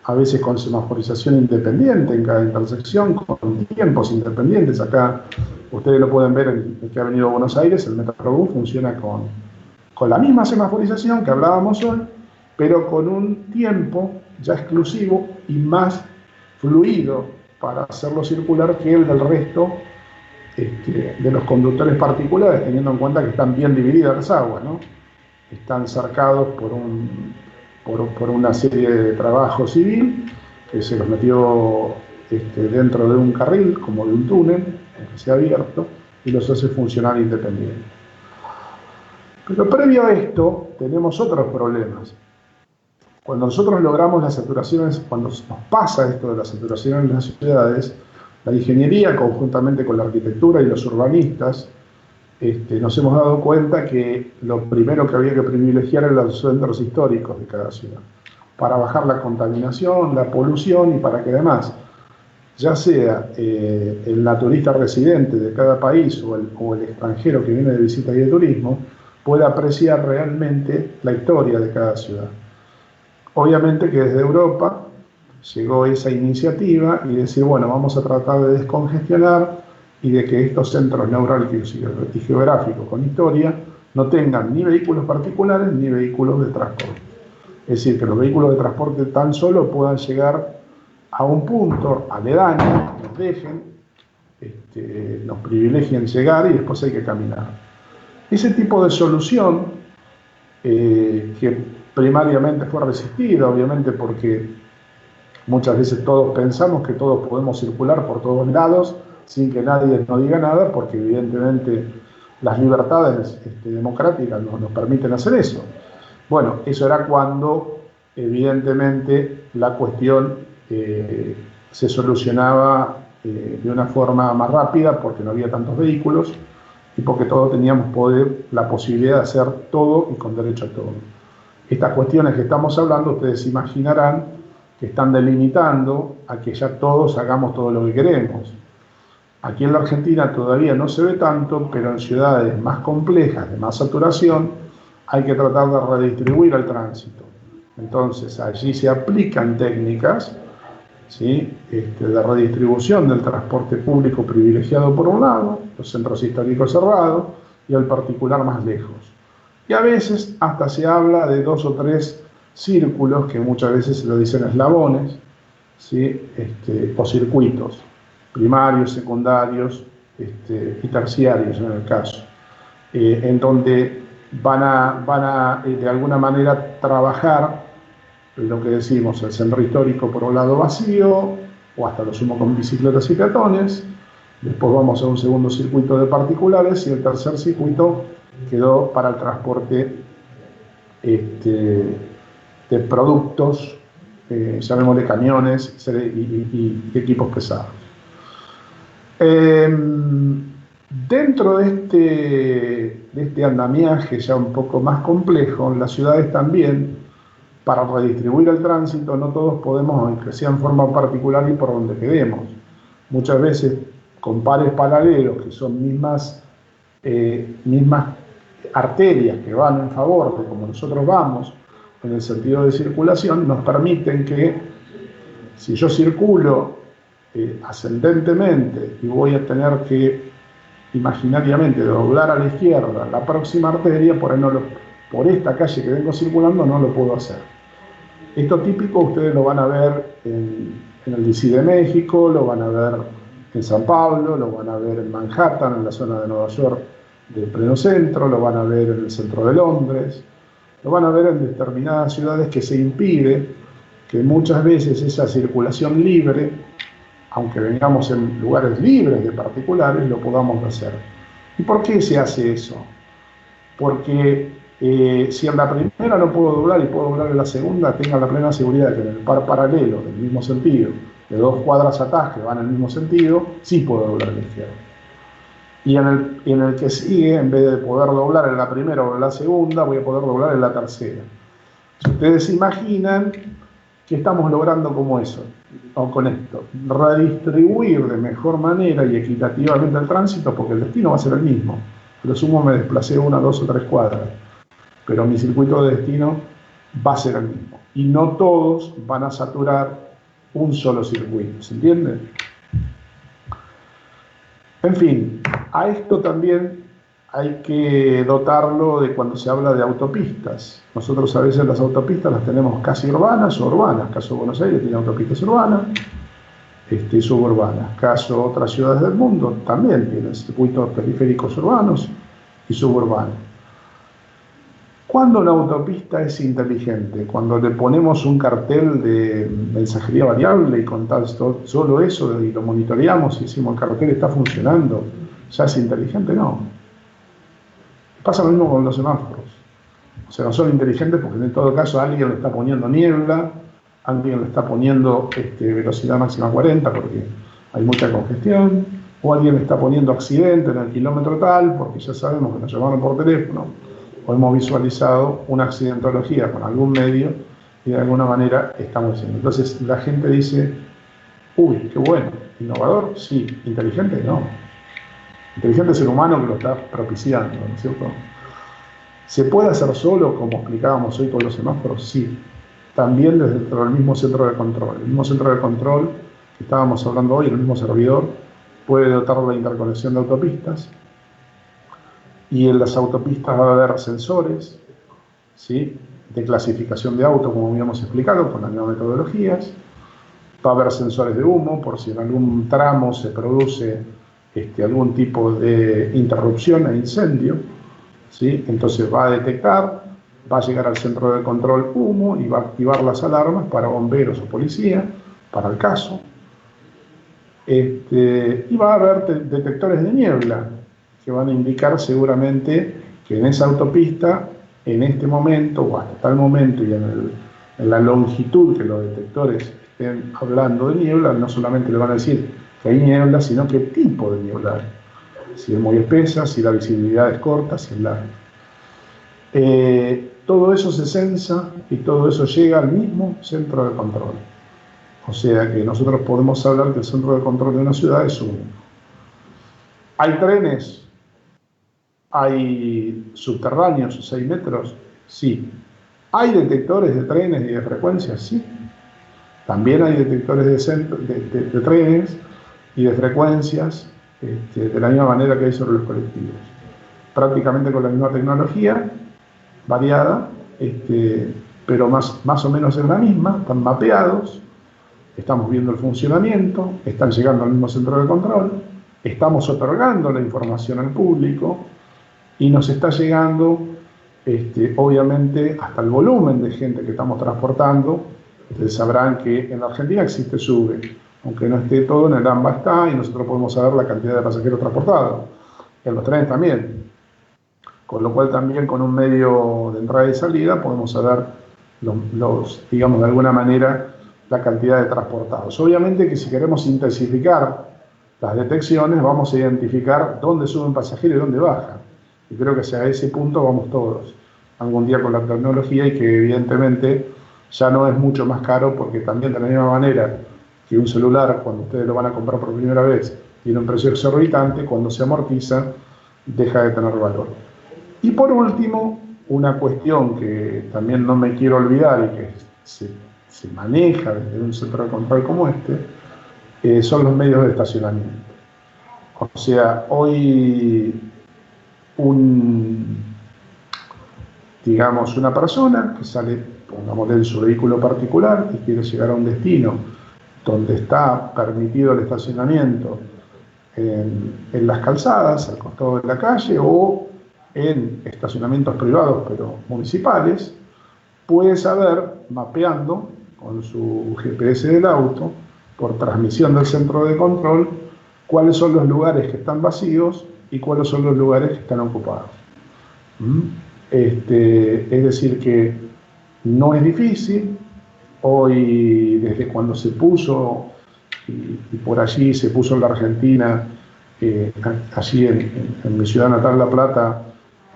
a veces con semaforización independiente en cada intersección, con tiempos independientes. Acá ustedes lo pueden ver, el que ha venido a Buenos Aires, el Metrobús funciona con la misma semaforización que hablábamos hoy, pero con un tiempo ya exclusivo y más fluido para hacerlo circular que el del resto de los conductores particulares, teniendo en cuenta que están bien divididas las aguas, ¿no? Están cercados por una serie de trabajo civil que se los metió dentro de un carril, como de un túnel, que se ha abierto, y los hace funcionar independientes. Pero previo a esto, tenemos otros problemas. Cuando nosotros logramos las saturaciones, cuando nos pasa esto de la saturación en las ciudades, la ingeniería, conjuntamente con la arquitectura y los urbanistas, nos hemos dado cuenta que lo primero que había que privilegiar eran los centros históricos de cada ciudad. para bajar la contaminación, la polución y para que además, ya sea el naturista residente de cada país o el extranjero que viene de visita y de turismo, pueda apreciar realmente la historia de cada ciudad. Obviamente que desde Europa llegó esa iniciativa y decir, bueno, vamos a tratar de descongestionar y de que estos centros neurálgicos y geográficos con historia no tengan ni vehículos particulares ni vehículos de transporte. Es decir, que los vehículos de transporte tan solo puedan llegar a un punto aledaño, nos dejen, nos privilegien llegar y después hay que caminar. Ese tipo de solución, que primariamente fue resistida, obviamente porque muchas veces todos pensamos que todos podemos circular por todos lados sin que nadie nos diga nada, porque evidentemente las libertades democráticas nos permiten hacer eso. Bueno, eso era cuando evidentemente la cuestión se solucionaba de una forma más rápida, porque no había tantos vehículos y porque todos teníamos la posibilidad de hacer todo y con derecho a todo. Estas cuestiones que estamos hablando, ustedes imaginarán que están delimitando a que ya todos hagamos todo lo que queremos. Aquí en la Argentina todavía no se ve tanto, pero en ciudades más complejas, de más saturación, hay que tratar de redistribuir el tránsito. Entonces, allí se aplican técnicas, ¿sí?, de redistribución del transporte público privilegiado por un lado, los centros históricos cerrados, y el particular más lejos. Y a veces hasta se habla de 2 o 3 círculos, que muchas veces se lo dicen eslabones, ¿sí?, o circuitos, primarios, secundarios y terciarios en el caso, en donde van a de alguna manera trabajar lo que decimos, el centro histórico por un lado vacío, o hasta lo sumo con bicicletas y peatones. Después vamos a un segundo circuito de particulares y el tercer circuito quedó para el transporte de productos, llamémosle camiones y equipos pesados. Dentro de este andamiaje ya un poco más complejo, las ciudades también, para redistribuir el tránsito, no todos podemos, aunque sea en forma particular, ir por donde queremos. Muchas veces, con pares paralelos, que son mismas arterias que van en favor de como nosotros vamos, en el sentido de circulación, nos permiten que, si yo circulo ascendentemente y voy a tener que imaginariamente doblar a la izquierda la próxima arteria, por esta calle que vengo circulando no lo puedo hacer. Esto típico ustedes lo van a ver en el DC de México, lo van a ver en San Pablo, lo van a ver en Manhattan, en la zona de Nueva York del pleno centro, lo van a ver en el centro de Londres, lo van a ver en determinadas ciudades, que se impide que muchas veces esa circulación libre, aunque vengamos en lugares libres de particulares, lo podamos hacer. ¿Y por qué se hace eso? Porque si en la primera no puedo doblar y puedo doblar en la segunda, tenga la plena seguridad que en el par paralelo, del mismo sentido, de 2 cuadras atrás que van en el mismo sentido, sí puedo doblar a la izquierda. Y en el que sigue, en vez de poder doblar en la primera o en la segunda, voy a poder doblar en la tercera. Si ustedes imaginan, ¿qué estamos logrando con esto? Redistribuir de mejor manera y equitativamente el tránsito, porque el destino va a ser el mismo. A lo sumo me desplacé 1, 2 o 3 cuadras, pero mi circuito de destino va a ser el mismo. Y no todos van a saturar un solo circuito, ¿se entiende? En fin, a esto también hay que dotarlo de cuando se habla de autopistas. Nosotros a veces las autopistas las tenemos casi urbanas o urbanas. Caso Buenos Aires tiene autopistas urbanas y suburbanas. Caso otras ciudades del mundo también tienen circuitos periféricos urbanos y suburbanos. ¿Cuándo la autopista es inteligente? Cuando le ponemos un cartel de mensajería variable y con tal solo eso y lo monitoreamos y decimos el cartel está funcionando, ¿ya es inteligente? No. Pasa lo mismo con los semáforos. O sea, no son inteligentes porque en todo caso alguien le está poniendo niebla, alguien le está poniendo velocidad máxima 40 porque hay mucha congestión, o alguien le está poniendo accidente en el kilómetro tal porque ya sabemos que nos llamaron por teléfono o hemos visualizado una accidentología con algún medio y de alguna manera estamos diciendo. Entonces la gente dice, uy, qué bueno, innovador, sí, inteligente, no. Inteligente es el humano que lo está propiciando, ¿no es cierto? ¿Se puede hacer solo, como explicábamos hoy con los semáforos? Sí. También desde el mismo centro de control. El mismo centro de control que estábamos hablando hoy, el mismo servidor, puede dotar la interconexión de autopistas, y en las autopistas va a haber sensores, ¿sí?, de clasificación de autos, como habíamos explicado, con las nuevas metodologías. Va a haber sensores de humo, por si en algún tramo se produce algún tipo de interrupción e incendio, ¿sí? Entonces va a detectar, va a llegar al centro de control humo y va a activar las alarmas para bomberos o policía, para el caso. Y va a haber detectores de niebla que van a indicar seguramente que en esa autopista, en este momento o hasta tal momento y en la longitud que los detectores estén hablando de niebla, no solamente le van a decir que hay niebla, sino qué tipo de niebla hay. Si es muy espesa, si la visibilidad es corta, si es larga. Todo eso se censa y todo eso llega al mismo centro de control. O sea que nosotros podemos hablar que el centro de control de una ciudad es único. ¿Hay trenes? ¿Hay subterráneos, 6 metros? Sí. ¿Hay detectores de trenes y de frecuencias? Sí. También hay detectores de trenes y de frecuencias, de la misma manera que hay sobre los colectivos. Prácticamente con la misma tecnología, variada, pero más o menos es la misma, están mapeados, estamos viendo el funcionamiento, están llegando al mismo centro de control, estamos otorgando la información al público y nos está llegando, obviamente, hasta el volumen de gente que estamos transportando. Ustedes sabrán que en la Argentina existe SUBE, aunque no esté todo, en el AMBA está y nosotros podemos saber la cantidad de pasajeros transportados. En los trenes también. Con lo cual también con un medio de entrada y salida podemos saber digamos, de alguna manera, la cantidad de transportados. Obviamente que si queremos intensificar las detecciones, vamos a identificar dónde sube un pasajero y dónde baja. Y creo que hacia ese punto vamos todos, algún día con la tecnología, y que evidentemente ya no es mucho más caro, porque también de la misma manera que un celular, cuando ustedes lo van a comprar por primera vez, tiene un precio exorbitante, cuando se amortiza, deja de tener valor. Y por último, una cuestión que también no me quiero olvidar y que se maneja desde un centro de control como son los medios de estacionamiento. O sea, hoy digamos, una persona que sale, pongámosle, en su vehículo particular y quiere llegar a un destino donde está permitido el estacionamiento en las calzadas, al costado de la calle, o en estacionamientos privados pero municipales, puede saber, mapeando con su GPS del auto, por transmisión del centro de control, cuáles son los lugares que están vacíos y cuáles son los lugares que están ocupados. Es decir que no es difícil. Hoy, desde cuando se puso, y por allí se puso en la Argentina, allí en mi ciudad natal, La Plata,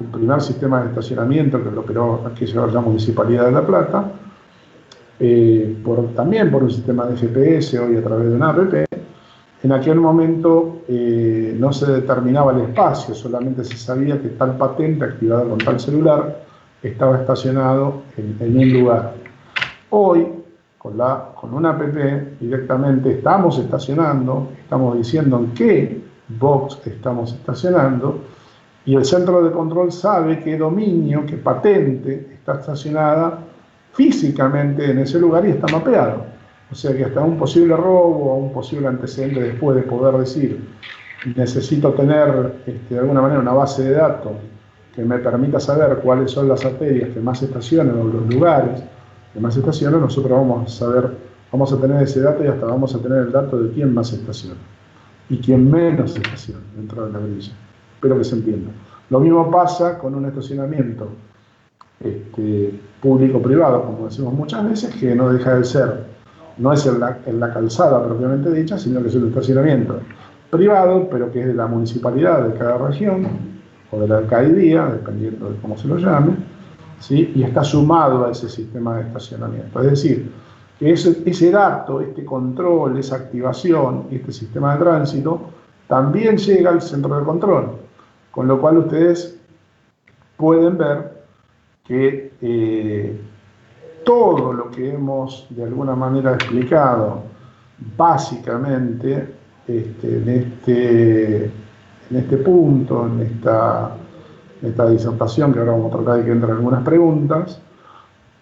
el primer sistema de estacionamiento que lo operó aquella la Municipalidad de La Plata, también por un sistema de GPS, hoy a través de una app. En aquel momento no se determinaba el espacio, solamente se sabía que tal patente activada con tal celular estaba estacionado en un lugar. Hoy, con una app, directamente estamos estacionando, estamos diciendo en qué box estamos estacionando, y el centro de control sabe qué dominio, qué patente está estacionada físicamente en ese lugar y está mapeado. O sea que hasta un posible robo o un posible antecedente, después de poder decir, necesito tener de alguna manera una base de datos que me permita saber cuáles son las arterias que más estacionan o los lugares que más estacionan, nosotros vamos a tener ese dato, y hasta vamos a tener el dato de quién más estaciona y quién menos estaciona dentro de la grilla. Espero que se entienda. Lo mismo pasa con un estacionamiento público-privado, como decimos muchas veces, que no deja de ser, no es en la calzada propiamente dicha, sino que es un estacionamiento privado, pero que es de la municipalidad de cada región o de la alcaldía, dependiendo de cómo se lo llame, ¿sí? Y está sumado a ese sistema de estacionamiento. Es decir, que ese dato, este control, esa activación, este sistema de tránsito, también llega al centro de control, con lo cual ustedes pueden ver que todo lo que hemos de alguna manera explicado básicamente en este punto, en esta disertación, que ahora vamos a tratar de que entren algunas preguntas,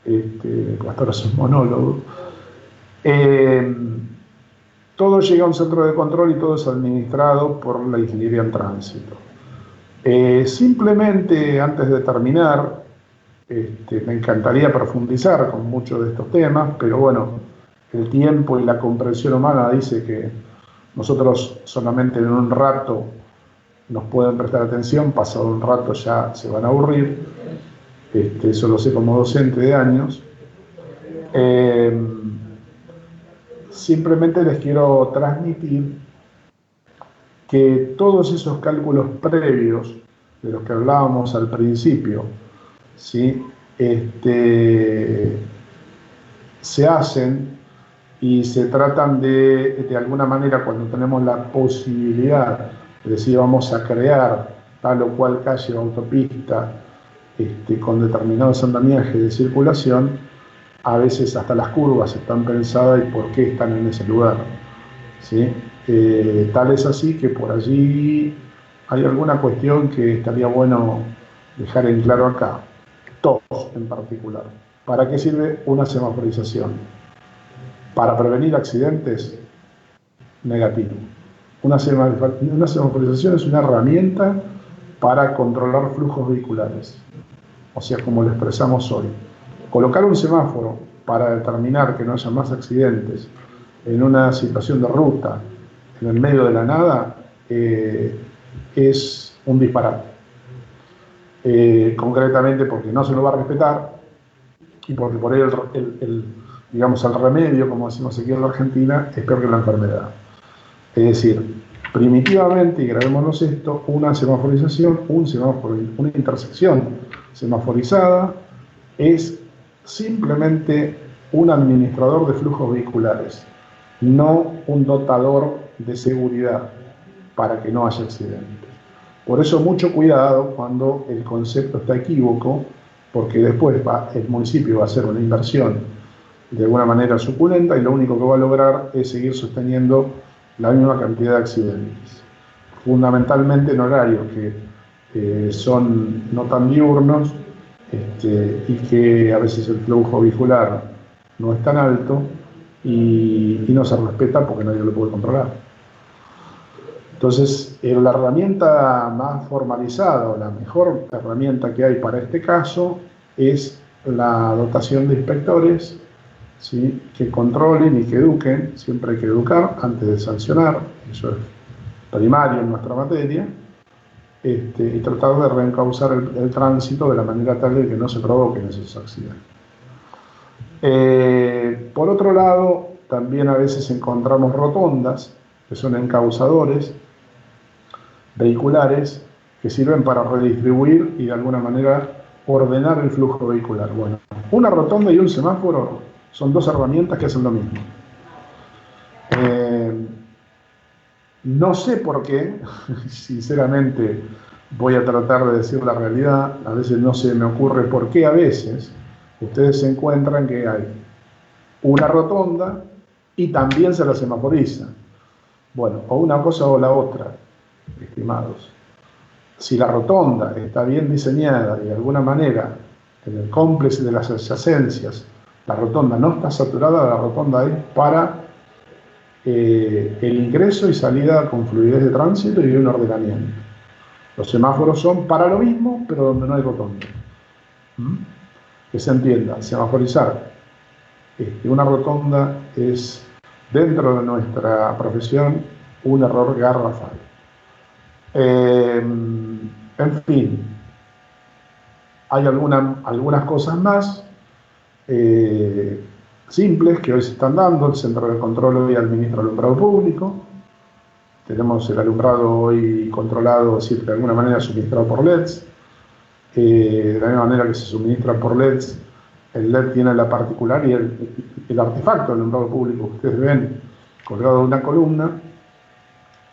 pues ahora es un monólogo, todo llega a un centro de control y todo es administrado por la ingeniería en tránsito. Simplemente, antes de terminar, me encantaría profundizar con muchos de estos temas, pero bueno, el tiempo y la comprensión humana dice que nosotros solamente en un rato nos pueden prestar atención, pasado un rato ya se van a aburrir, eso lo sé como docente de años. Simplemente les quiero transmitir que todos esos cálculos previos de los que hablábamos al principio, ¿sí? Se hacen y se tratan de alguna manera, cuando tenemos la posibilidad de decir vamos a crear tal o cual calle o autopista con determinados andamiajes de circulación, a veces hasta las curvas están pensadas y por qué están en ese lugar, ¿sí? Tal es así que por allí hay alguna cuestión que estaría bueno dejar en claro acá, todos en particular. ¿Para qué sirve una semaforización? Para prevenir accidentes, negativo. Una semaforización es una herramienta para controlar flujos vehiculares, o sea, como lo expresamos hoy. Colocar un semáforo para determinar que no haya más accidentes en una situación de ruta, en el medio de la nada, es un disparate. Concretamente porque no se lo va a respetar y porque por ahí digamos, el remedio, como decimos aquí en la Argentina, es peor que la enfermedad. Es decir, primitivamente, y grabémonos esto, una semaforización, una intersección semaforizada es simplemente un administrador de flujos vehiculares, no un dotador de seguridad para que no haya accidentes. Por eso mucho cuidado cuando el concepto está equívoco, porque después el municipio va a hacer una inversión de alguna manera suculenta y lo único que va a lograr es seguir sosteniendo la misma cantidad de accidentes, fundamentalmente en horarios que son no tan diurnos y que a veces el flujo vehicular no es tan alto y no se respeta porque nadie lo puede controlar. Entonces, la herramienta más formalizada o la mejor herramienta que hay para este caso es la dotación de inspectores, ¿sí? Que controlen y que eduquen. Siempre hay que educar antes de sancionar, eso es primario en nuestra materia, y tratar de reencauzar el tránsito de la manera tal de que no se provoquen esos accidentes. Por otro lado, también a veces encontramos rotondas, que son encauzadores vehiculares que sirven para redistribuir y de alguna manera ordenar el flujo vehicular. Bueno, una rotonda y un semáforo son dos herramientas que hacen lo mismo. No sé por qué, sinceramente voy a tratar de decir la realidad, a veces no se me ocurre por qué a veces ustedes se encuentran que hay una rotonda y también se la semaforiza. Bueno, o una cosa o la otra, estimados. Si la rotonda está bien diseñada y de alguna manera en el cómplice de las adyacencias la rotonda no está saturada, la rotonda es para el ingreso y salida con fluidez de tránsito y de un ordenamiento. Los semáforos son para lo mismo, pero donde no hay rotonda. Que se entienda, semaforizar una rotonda es, dentro de nuestra profesión, un error garrafal. En fin, hay algunas cosas más simples que hoy se están dando. El centro de control hoy administra alumbrado público. Tenemos el alumbrado hoy controlado, es decir, de alguna manera suministrado por LEDs. De la misma manera que se suministra por LEDs, el LED tiene la particularidad y el artefacto del alumbrado público que ustedes ven colgado de una columna,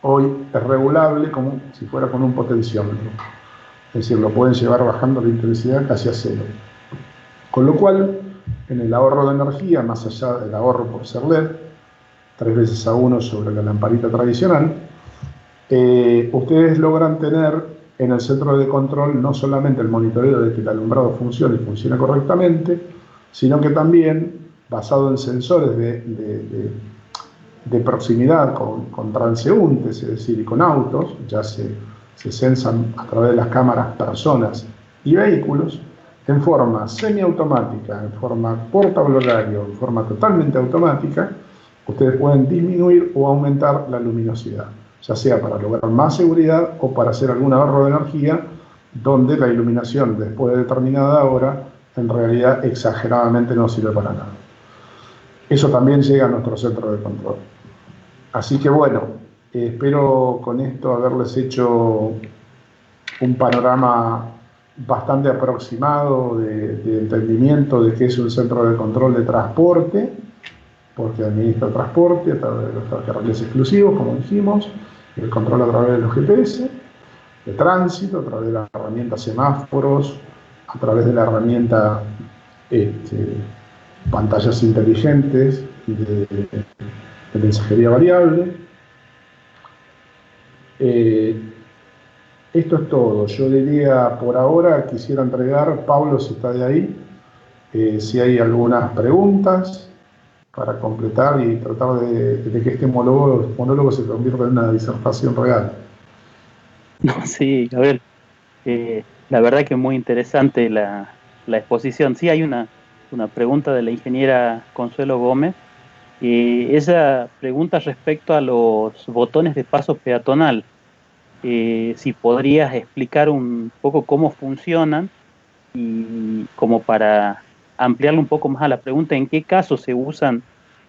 hoy es regulable como si fuera con un potenciómetro. Es decir, lo pueden llevar bajando la intensidad casi a cero. Con lo cual, en el ahorro de energía, más allá del ahorro por ser LED, 3 veces a 1 sobre la lamparita tradicional, ustedes logran tener en el centro de control no solamente el monitoreo de que el alumbrado funcione y funcione correctamente, sino que también, basado en sensores de proximidad con transeúntes, es decir, y con autos, ya se censan a través de las cámaras personas y vehículos, en forma semiautomática, en forma por tabla horario, en forma totalmente automática, ustedes pueden disminuir o aumentar la luminosidad, ya sea para lograr más seguridad o para hacer algún ahorro de energía, donde la iluminación después de determinada hora en realidad exageradamente no sirve para nada. Eso también llega a nuestro centro de control. Así que bueno, espero con esto haberles hecho un panorama bastante aproximado de entendimiento de qué es un centro de control de transporte, porque administra transporte a través de los ferrocarriles exclusivos, como dijimos, el control a través de los GPS, de tránsito, a través de la herramienta semáforos, a través de la herramienta pantallas inteligentes y de mensajería variable. Esto es todo. Yo diría, por ahora, quisiera entregar, Pablo, si está de ahí, si hay algunas preguntas para completar y tratar de que este monólogo se convierta en una disertación real. No, sí, Gabriel, la verdad que es muy interesante la exposición. Sí, hay una pregunta de la ingeniera Consuelo Gómez. Ella pregunta respecto a los botones de paso peatonal. Si podrías explicar un poco cómo funcionan y como para ampliarle un poco más a la pregunta, en qué casos se usan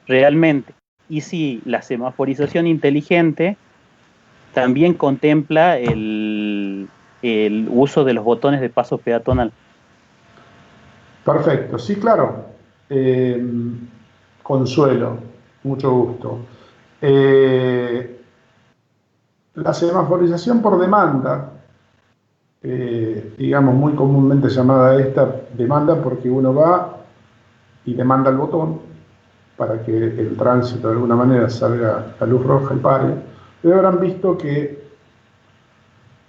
realmente y si la semaforización inteligente también contempla el uso de los botones de paso peatonal. Perfecto, sí, claro. Consuelo, mucho gusto. La semaforización por demanda, digamos muy comúnmente llamada esta demanda porque uno va y demanda el botón para que el tránsito de alguna manera salga la luz roja y pare. Ustedes habrán visto que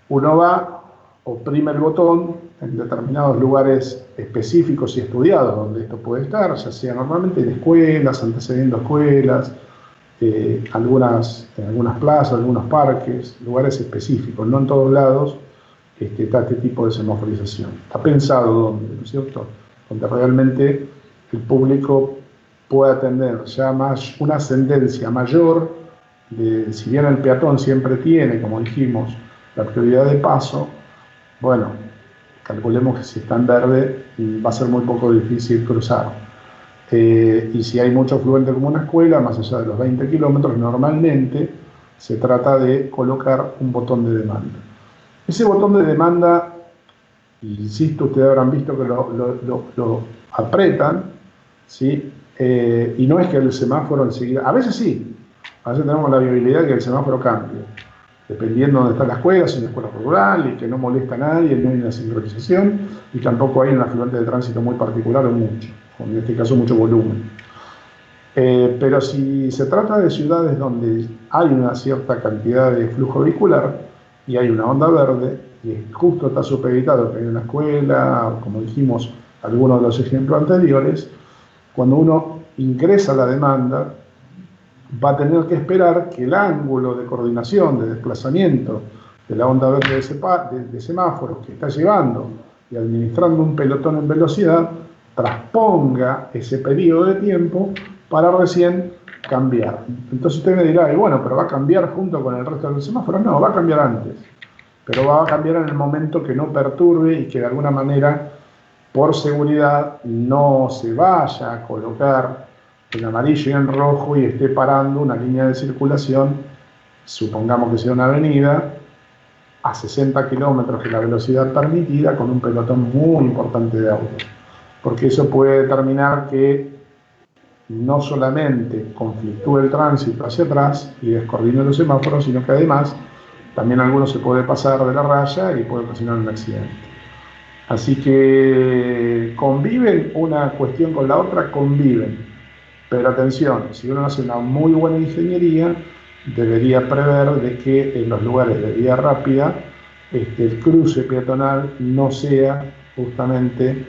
uno va, oprime el botón en determinados lugares específicos y estudiados donde esto puede estar, ya sea normalmente en escuelas, antecediendo escuelas, en algunas plazas, algunos parques, lugares específicos, no en todos lados está este tipo de semaforización. Está pensado donde, ¿no es cierto? Donde realmente el público pueda tener ya más una ascendencia mayor de, si bien el peatón siempre tiene, como dijimos, la prioridad de paso, bueno, calculemos que si está en verde va a ser muy poco difícil cruzar. Y si hay mucho afluente como una escuela, más allá de los 20 kilómetros, normalmente se trata de colocar un botón de demanda. Ese botón de demanda, insisto, ustedes habrán visto que lo apretan, ¿sí? Y no es que el semáforo enseguida, a veces sí, a veces tenemos la viabilidad de que el semáforo cambie, dependiendo de dónde está la escuela, si es una escuela rural y que no molesta a nadie, no hay una sincronización y tampoco hay un afluente de tránsito muy particular o mucho, o en este caso mucho volumen. Pero si se trata de ciudades donde hay una cierta cantidad de flujo vehicular y hay una onda verde y justo está supeditado que hay una escuela, como dijimos algunos de los ejemplos anteriores, cuando uno ingresa la demanda va a tener que esperar que el ángulo de coordinación, de desplazamiento de la onda verde de semáforos que está llevando y administrando un pelotón en velocidad, transponga ese periodo de tiempo para recién cambiar. Entonces usted me dirá, bueno, pero va a cambiar junto con el resto del semáforo. No, va a cambiar antes, pero va a cambiar en el momento que no perturbe y que de alguna manera, por seguridad, no se vaya a colocar en amarillo y en rojo y esté parando una línea de circulación, supongamos que sea una avenida, a 60 kilómetros de la velocidad permitida con un pelotón muy importante de autos, porque eso puede determinar que no solamente conflictúe el tránsito hacia atrás y descoordine los semáforos, sino que además también alguno se puede pasar de la raya y puede ocasionar un accidente. Así que conviven una cuestión con la otra, conviven. Pero atención, si uno hace una muy buena ingeniería, debería prever de que en los lugares de vía rápida el cruce peatonal no sea justamente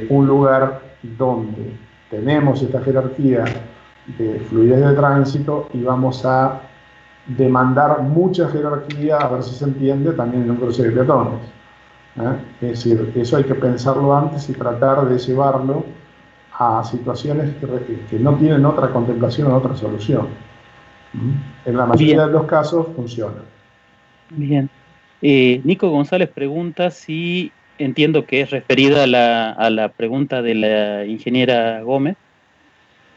un lugar donde tenemos esta jerarquía de fluidez de tránsito y vamos a demandar mucha jerarquía, a ver si se entiende, también en un cruce de peatones. Es decir, eso hay que pensarlo antes y tratar de llevarlo a situaciones que no tienen otra contemplación o otra solución. En la mayoría de los casos funciona. Bien. Nico González pregunta si, entiendo que es referida a la pregunta de la ingeniera Gómez,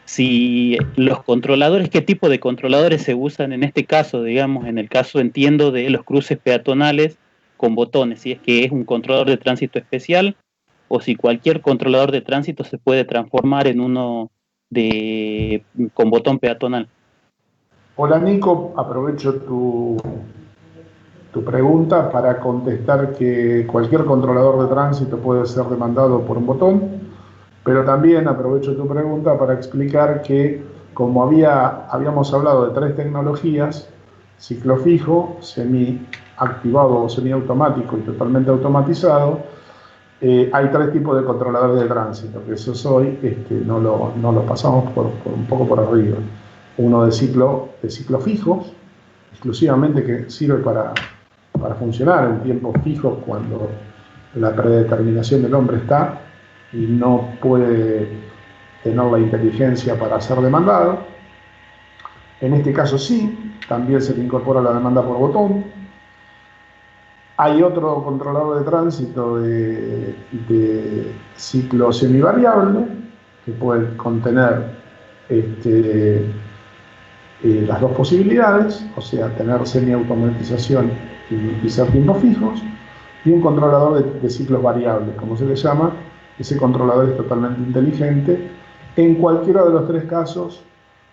si los controladores, qué tipo de controladores se usan en este caso, digamos, en el caso, entiendo, de los cruces peatonales con botones, si es que es un controlador de tránsito especial o si cualquier controlador de tránsito se puede transformar en uno con botón peatonal. Hola Nico, aprovecho tu pregunta para contestar que cualquier controlador de tránsito puede ser demandado por un botón, pero también aprovecho tu pregunta para explicar que como habíamos hablado de 3 tecnologías, ciclo fijo, semi-activado o semiautomático y totalmente automatizado, hay 3 tipos de controladores de tránsito, que esos hoy no lo pasamos un poco por arriba. Uno de ciclo fijo, exclusivamente, que sirve para funcionar en tiempos fijos cuando la predeterminación del hombre está y no puede tener la inteligencia para ser demandado. En este caso sí, también se le incorpora la demanda por botón. Hay otro controlador de tránsito de ciclo semivariable que puede contener las 2 posibilidades, o sea, tener semiautomatización y ser tiempos fijos, y un controlador de ciclos variables, como se le llama. Ese controlador es totalmente inteligente. En cualquiera de los 3 casos,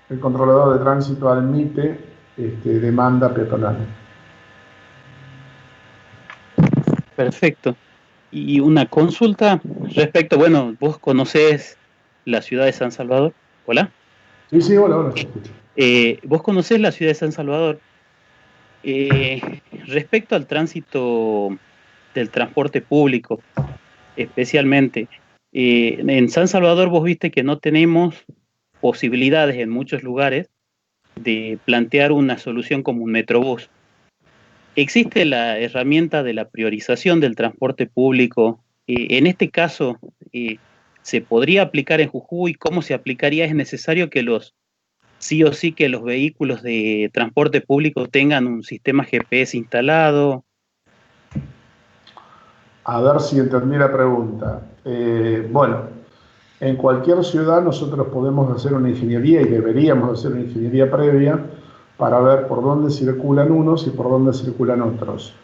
el controlador de tránsito admite demanda peatonal. Perfecto. Y una consulta respecto, bueno, vos conocés la ciudad de San Salvador. ¿Hola? Sí, hola, te escucho. Vos conocés la ciudad de San Salvador. Respecto al tránsito del transporte público, especialmente, en San Salvador vos viste que no tenemos posibilidades en muchos lugares de plantear una solución como un Metrobús. ¿Existe la herramienta de la priorización del transporte público? En este caso, ¿se podría aplicar en Jujuy? ¿Cómo se aplicaría? ¿Es necesario que sí o sí que los vehículos de transporte público tengan un sistema GPS instalado? A ver si entendí la pregunta. Bueno, en cualquier ciudad nosotros podemos hacer una ingeniería y deberíamos hacer una ingeniería previa para ver por dónde circulan unos y por dónde circulan otros.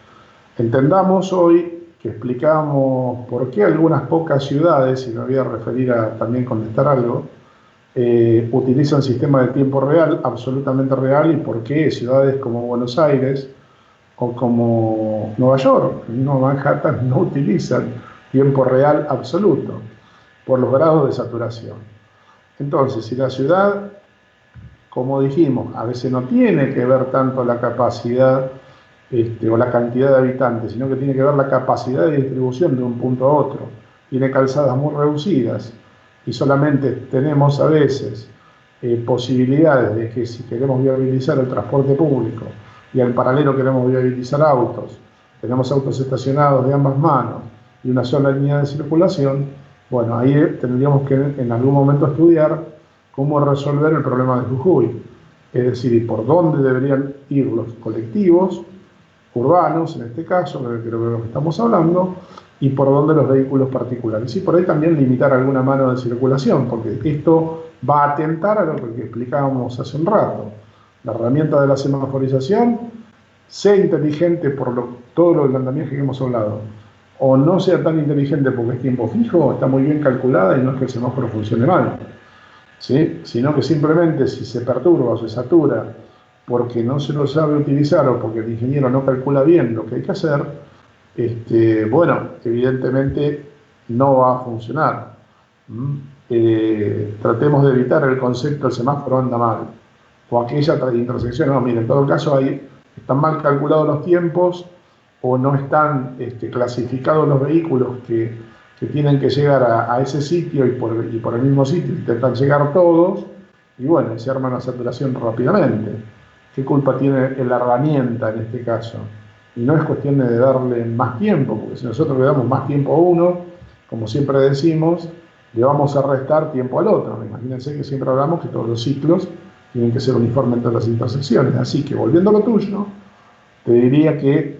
Entendamos hoy que explicamos por qué algunas pocas ciudades, y me voy a referir a también contestar algo, utilizan sistema de tiempo real, absolutamente real, y por qué ciudades como Buenos Aires o como Nueva York, no Manhattan, no utilizan tiempo real absoluto por los grados de saturación. Entonces, si la ciudad, como dijimos, a veces no tiene que ver tanto la capacidad o la cantidad de habitantes, sino que tiene que ver la capacidad de distribución de un punto a otro, tiene calzadas muy reducidas y solamente tenemos a veces posibilidades de que si queremos viabilizar el transporte público y al paralelo queremos viabilizar autos, tenemos autos estacionados de ambas manos y una sola línea de circulación, bueno, ahí tendríamos que en algún momento estudiar cómo resolver el problema de Jujuy, es decir, por dónde deberían ir los colectivos urbanos, en este caso, que creo que es lo que estamos hablando, y por dónde los vehículos particulares. Y por ahí también limitar alguna mano de circulación, porque esto va a atentar a lo que explicábamos hace un rato. La herramienta de la semaforización sea inteligente por todo lo del andamiaje que hemos hablado, o no sea tan inteligente porque es tiempo fijo, está muy bien calculada y no es que el semáforo funcione mal, ¿sí? Sino que simplemente si se perturba o se satura porque no se lo sabe utilizar o porque el ingeniero no calcula bien lo que hay que hacer, bueno, evidentemente no va a funcionar. Tratemos de evitar el concepto el semáforo anda mal o aquella intersección. No, mire, en todo caso están mal calculados los tiempos o no están clasificados los vehículos que tienen que llegar a ese sitio y por el mismo sitio intentan llegar todos y bueno, se arma una saturación rápidamente. ¿Qué culpa tiene la herramienta en este caso? Y no es cuestión de darle más tiempo, porque si nosotros le damos más tiempo a uno, como siempre decimos, le vamos a restar tiempo al otro. Imagínense que siempre hablamos que todos los ciclos tienen que ser uniformes en todas las intersecciones. Así que, volviendo a lo tuyo, te diría que,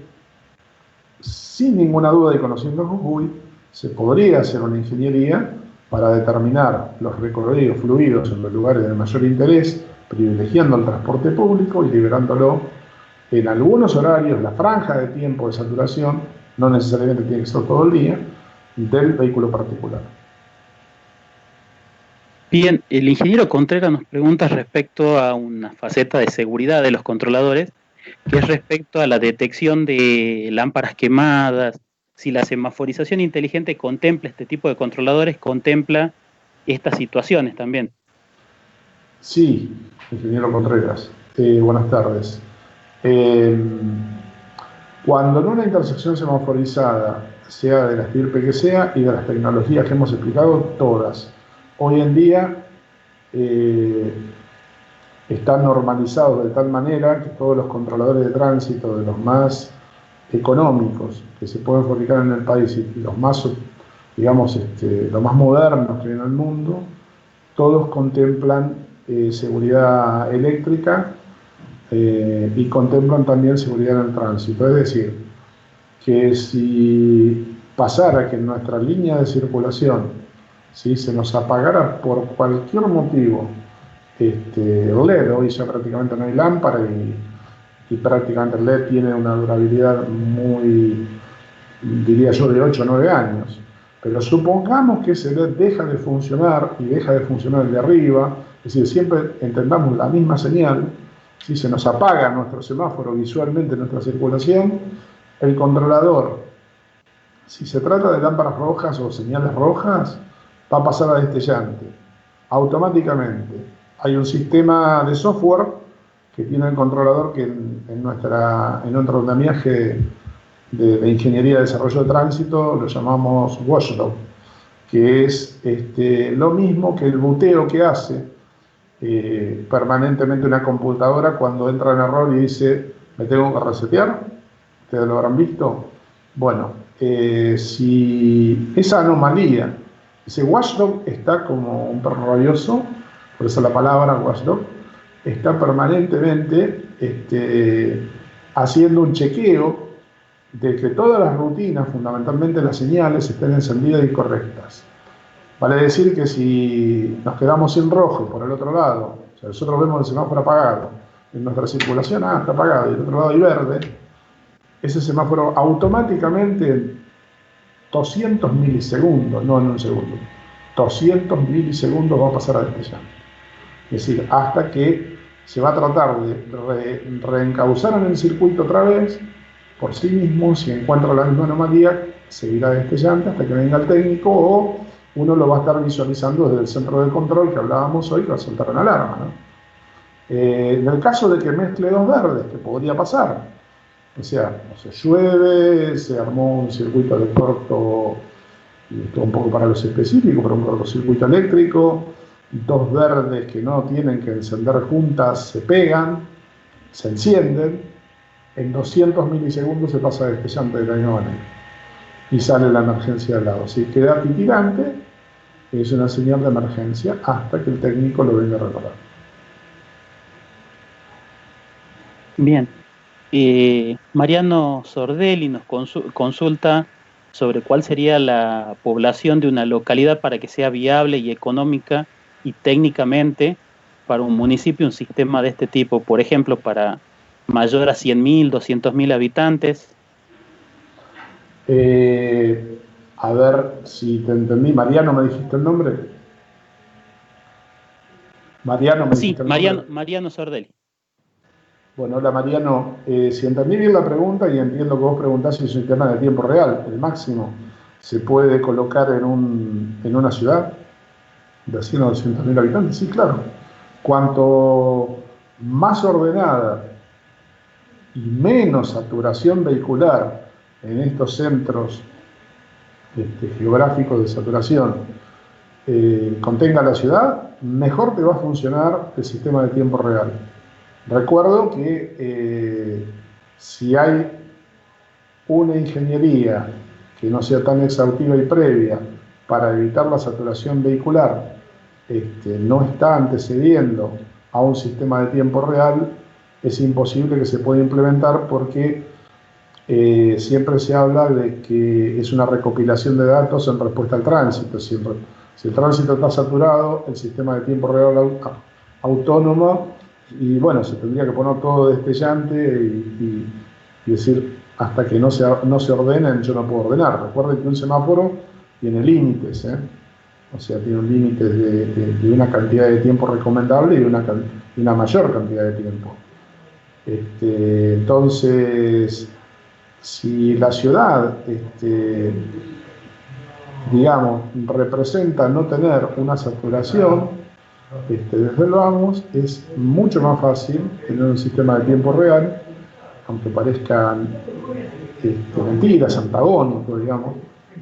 sin ninguna duda y conociendo Jujuy, se podría hacer una ingeniería para determinar los recorridos fluidos en los lugares de mayor interés, privilegiando el transporte público y liberándolo en algunos horarios, la franja de tiempo de saturación, no necesariamente tiene que ser todo el día, del vehículo particular. Bien, el ingeniero Contreras nos pregunta respecto a una faceta de seguridad de los controladores, que es respecto a la detección de lámparas quemadas, si la semaforización inteligente contempla este tipo de controladores, contempla estas situaciones también. Sí, ingeniero Contreras, buenas tardes. Cuando en una intersección semaforizada, sea de la estirpe que sea y de las tecnologías que hemos explicado, todas, hoy en día están normalizados de tal manera que todos los controladores de tránsito, de los más económicos que se pueden fabricar en el país y los más, digamos, los más modernos que hay en el mundo, todos contemplan seguridad eléctrica y contemplan también seguridad en el tránsito. Es decir, que si pasara que en nuestra línea de circulación, ¿sí?, se nos apagara por cualquier motivo el LED, hoy ya prácticamente no hay lámpara y prácticamente el LED tiene una durabilidad muy, diría yo, de 8 o 9 años. Pero supongamos que ese LED deja de funcionar y deja de funcionar el de arriba, es decir, siempre entendamos la misma señal, si se nos apaga nuestro semáforo visualmente en nuestra circulación, el controlador, si se trata de lámparas rojas o señales rojas, va a pasar a destellante automáticamente. Hay un sistema de software que tiene el controlador que en nuestro andamiaje de ingeniería de desarrollo de tránsito lo llamamos watchdog, que es lo mismo que el buteo que hace permanentemente una computadora cuando entra en error y dice me tengo que resetear. Ustedes lo habrán visto. Bueno, si esa anomalía, ese watchdog está como un perro rabioso, por eso la palabra watchdog, está permanentemente haciendo un chequeo de que todas las rutinas, fundamentalmente las señales, estén encendidas y correctas. Vale decir que si nos quedamos sin rojo por el otro lado, o sea, nosotros vemos el semáforo apagado, en nuestra circulación, está apagado, y del otro lado hay verde, ese semáforo automáticamente en 200 milisegundos, no en un segundo, 200 milisegundos va a pasar a destellante. Es decir, hasta que se va a tratar de reencauzar en el circuito otra vez, por sí mismo, si encuentra la misma anomalía, seguirá destellante hasta que venga el técnico o uno lo va a estar visualizando desde el centro de control que hablábamos hoy, va a saltar una alarma, ¿no? En el caso de que mezcle dos verdes, que podría pasar, o sea, llueve, se armó un circuito de corto, esto un poco para los específicos, pero un cortocircuito eléctrico, dos verdes que no tienen que encender juntas se pegan, se encienden, en 200 milisegundos se pasa destellante de la misma manera y sale la emergencia al lado. Si queda titirante, es una señal de emergencia hasta que el técnico lo venga a reparar. Bien. Mariano Sordelli nos consulta sobre cuál sería la población de una localidad para que sea viable y económica y técnicamente para un municipio un sistema de este tipo, por ejemplo, para mayor a 100.000, 200.000 habitantes. A ver si te entendí. Mariano, ¿me dijiste el nombre? Mariano, ¿me Sí, dijiste el nombre? Mariano Sordelli. Bueno, hola Mariano. Si entendí bien la pregunta y entiendo que vos preguntás si es un tema de tiempo real, el máximo se puede colocar en una ciudad de 100 o 200.000 habitantes. Sí, claro. Cuanto más ordenada y menos saturación vehicular en estos centros geográficos de saturación contenga la ciudad, mejor te va a funcionar el sistema de tiempo real. Recuerdo que si hay una ingeniería que no sea tan exhaustiva y previa para evitar la saturación vehicular, no está antecediendo a un sistema de tiempo real, es imposible que se pueda implementar porque siempre se habla de que es una recopilación de datos en respuesta al tránsito. Siempre, si el tránsito está saturado, el sistema de tiempo real autónomo, y bueno, se tendría que poner todo destellante y decir, hasta que no se ordenen, yo no puedo ordenar. Recuerden que un semáforo tiene límites, o sea, tiene un límite de una cantidad de tiempo recomendable y una mayor cantidad de tiempo. Entonces, si la ciudad, digamos, representa no tener una saturación, desde luego vamos, es mucho más fácil tener un sistema de tiempo real, aunque parezcan mentiras, antagónicos, digamos.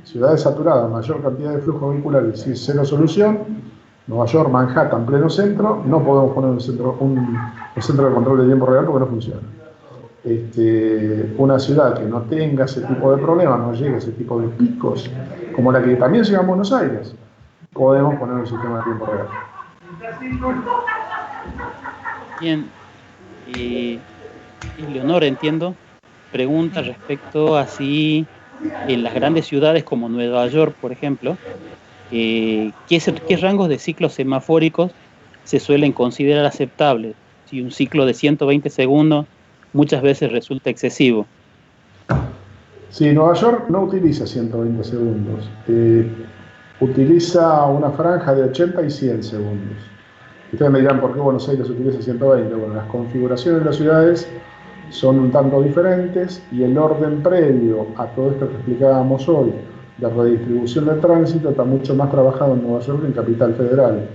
Ciudades saturadas, mayor cantidad de flujo vehicular y cero solución. Nueva York, Manhattan, pleno centro, no podemos poner un centro de control de tiempo real porque no funciona. Una ciudad que no tenga ese tipo de problemas, no llegue a ese tipo de picos, como la que también llega a Buenos Aires, podemos poner un sistema de tiempo real. Bien, Leonor, entiendo, pregunta respecto a si en las grandes ciudades como Nueva York, por ejemplo, ¿qué rangos de ciclos semafóricos se suelen considerar aceptables? Si un ciclo de 120 segundos muchas veces resulta excesivo. Sí, Nueva York no utiliza 120 segundos, utiliza una franja de 80 y 100 segundos. Ustedes me dirán por qué Buenos Aires utiliza 120. Bueno, las configuraciones de las ciudades son un tanto diferentes y el orden previo a todo esto que explicábamos hoy, de redistribución del tránsito, está mucho más trabajado en Nueva York que en Capital Federal.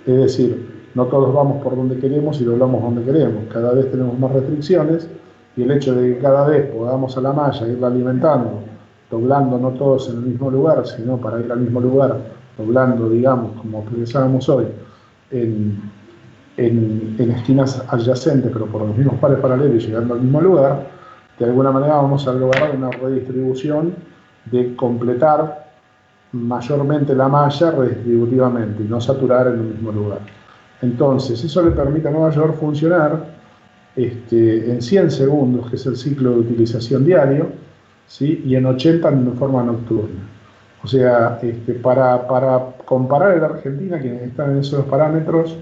Es decir, no todos vamos por donde queremos y doblamos donde queremos. Cada vez tenemos más restricciones y el hecho de que cada vez podamos a la malla irla alimentando, doblando no todos en el mismo lugar, sino para ir al mismo lugar, doblando, digamos, como pensábamos hoy, en esquinas adyacentes, pero por los mismos pares paralelos y llegando al mismo lugar, de alguna manera vamos a lograr una redistribución de completar mayormente la malla redistributivamente y no saturar en el mismo lugar. Entonces, eso le permite a Nueva York funcionar en 100 segundos, que es el ciclo de utilización diario, ¿sí? Y en 80 en forma nocturna. O sea, para comparar en la Argentina, quienes están en esos parámetros,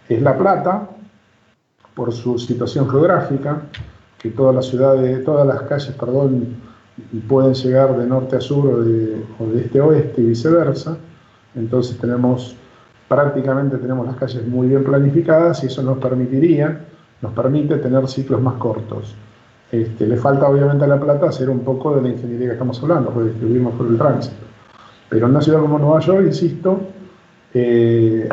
es La Plata, por su situación geográfica, que todas las calles, pueden llegar de norte a sur o de este a oeste y viceversa. Entonces prácticamente tenemos las calles muy bien planificadas y eso nos permite tener ciclos más cortos. Le falta obviamente a La Plata hacer un poco de la ingeniería que estamos hablando, redistribuir mejor el tránsito. Pero en una ciudad como Nueva York, insisto, el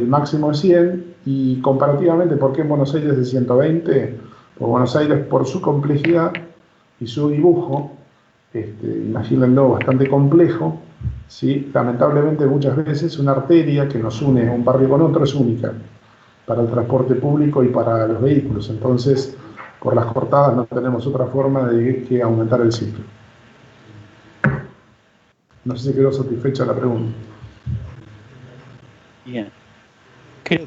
máximo es 100 y comparativamente, ¿por qué en Buenos Aires es 120? Pues Buenos Aires, por su complejidad y su dibujo, imagínenlo, bastante complejo, ¿sí? Lamentablemente muchas veces una arteria que nos une un barrio con otro es única para el transporte público y para los vehículos. Entonces, por las cortadas no tenemos otra forma de que aumentar el ciclo. No sé si quedó satisfecha la pregunta. Bien. Creo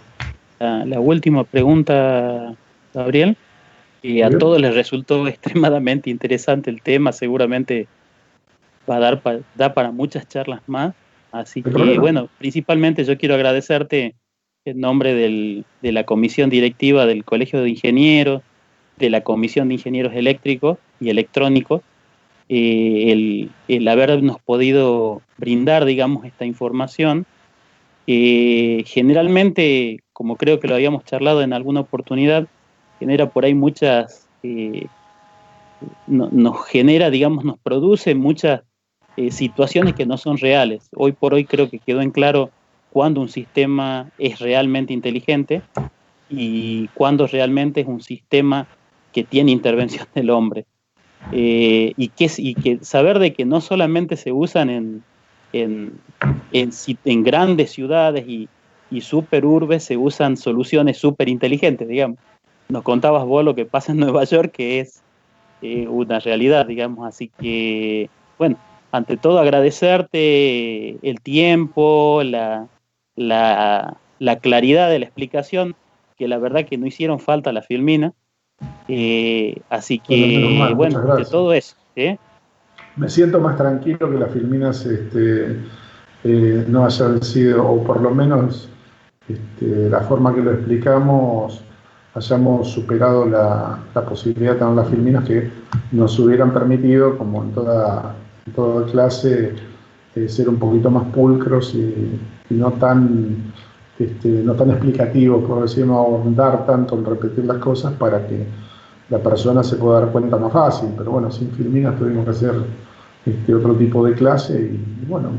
que la última pregunta, Gabriel, a todos les resultó extremadamente interesante el tema, seguramente va a dar para muchas charlas más, así que bueno, principalmente yo quiero agradecerte en nombre de la comisión directiva del Colegio de Ingenieros, de la Comisión de Ingenieros Eléctricos y Electrónicos, el habernos podido brindar, digamos, esta información. Generalmente, como creo que lo habíamos charlado en alguna oportunidad, genera por ahí muchas, nos genera, digamos, nos produce muchas situaciones que no son reales. Hoy por hoy creo que quedó en claro cuándo un sistema es realmente inteligente y cuándo realmente es un sistema que tiene intervención del hombre. Y que saber de que no solamente se usan en grandes ciudades y superurbes, se usan soluciones súper inteligentes, digamos. Nos contabas vos lo que pasa en Nueva York, que es una realidad, digamos. Así que, bueno, ante todo agradecerte el tiempo, la claridad de la explicación, que la verdad que no hicieron falta la filmina. Así que, bueno, ante todo eso. Me siento más tranquilo que las filminas no hayan sido, o por lo menos la forma que lo explicamos, hayamos superado la posibilidad de tener las filminas que nos hubieran permitido, como en toda clase, ser un poquito más pulcros y no tan explicativos, por decirlo, ahondar tanto en repetir las cosas para que la persona se pueda dar cuenta más fácil. Pero bueno, sin filminas tuvimos que hacer otro tipo de clase y bueno,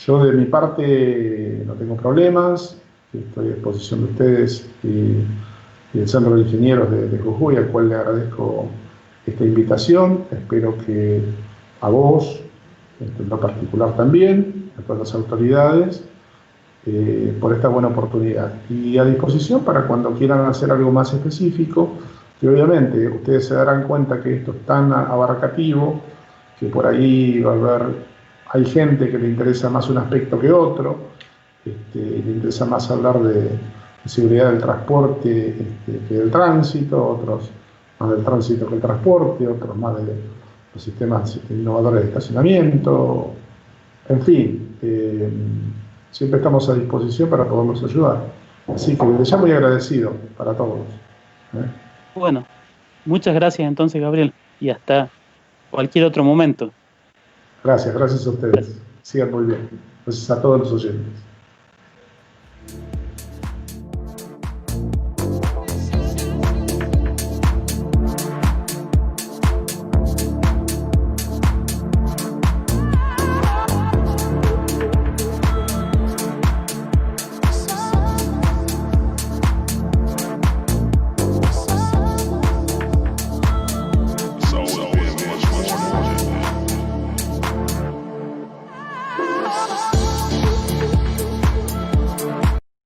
yo de mi parte no tengo problemas, estoy a disposición de ustedes y del Centro de Ingenieros de Jujuy, al cual le agradezco esta invitación. Espero que a vos, en lo particular también, a todas las autoridades, por esta buena oportunidad. Y a disposición para cuando quieran hacer algo más específico, que obviamente ustedes se darán cuenta que esto es tan abarcativo, que por ahí hay gente que le interesa más un aspecto que otro, le interesa más hablar de seguridad del transporte que del tránsito, otros más del tránsito que el transporte, otros más de los sistemas innovadores de estacionamiento, en fin, siempre estamos a disposición para poderlos ayudar. Así que les llamo muy agradecido para todos. Bueno, muchas gracias entonces, Gabriel, y hasta cualquier otro momento. Gracias a ustedes. Gracias. Sigan muy bien. Gracias a todos los oyentes. So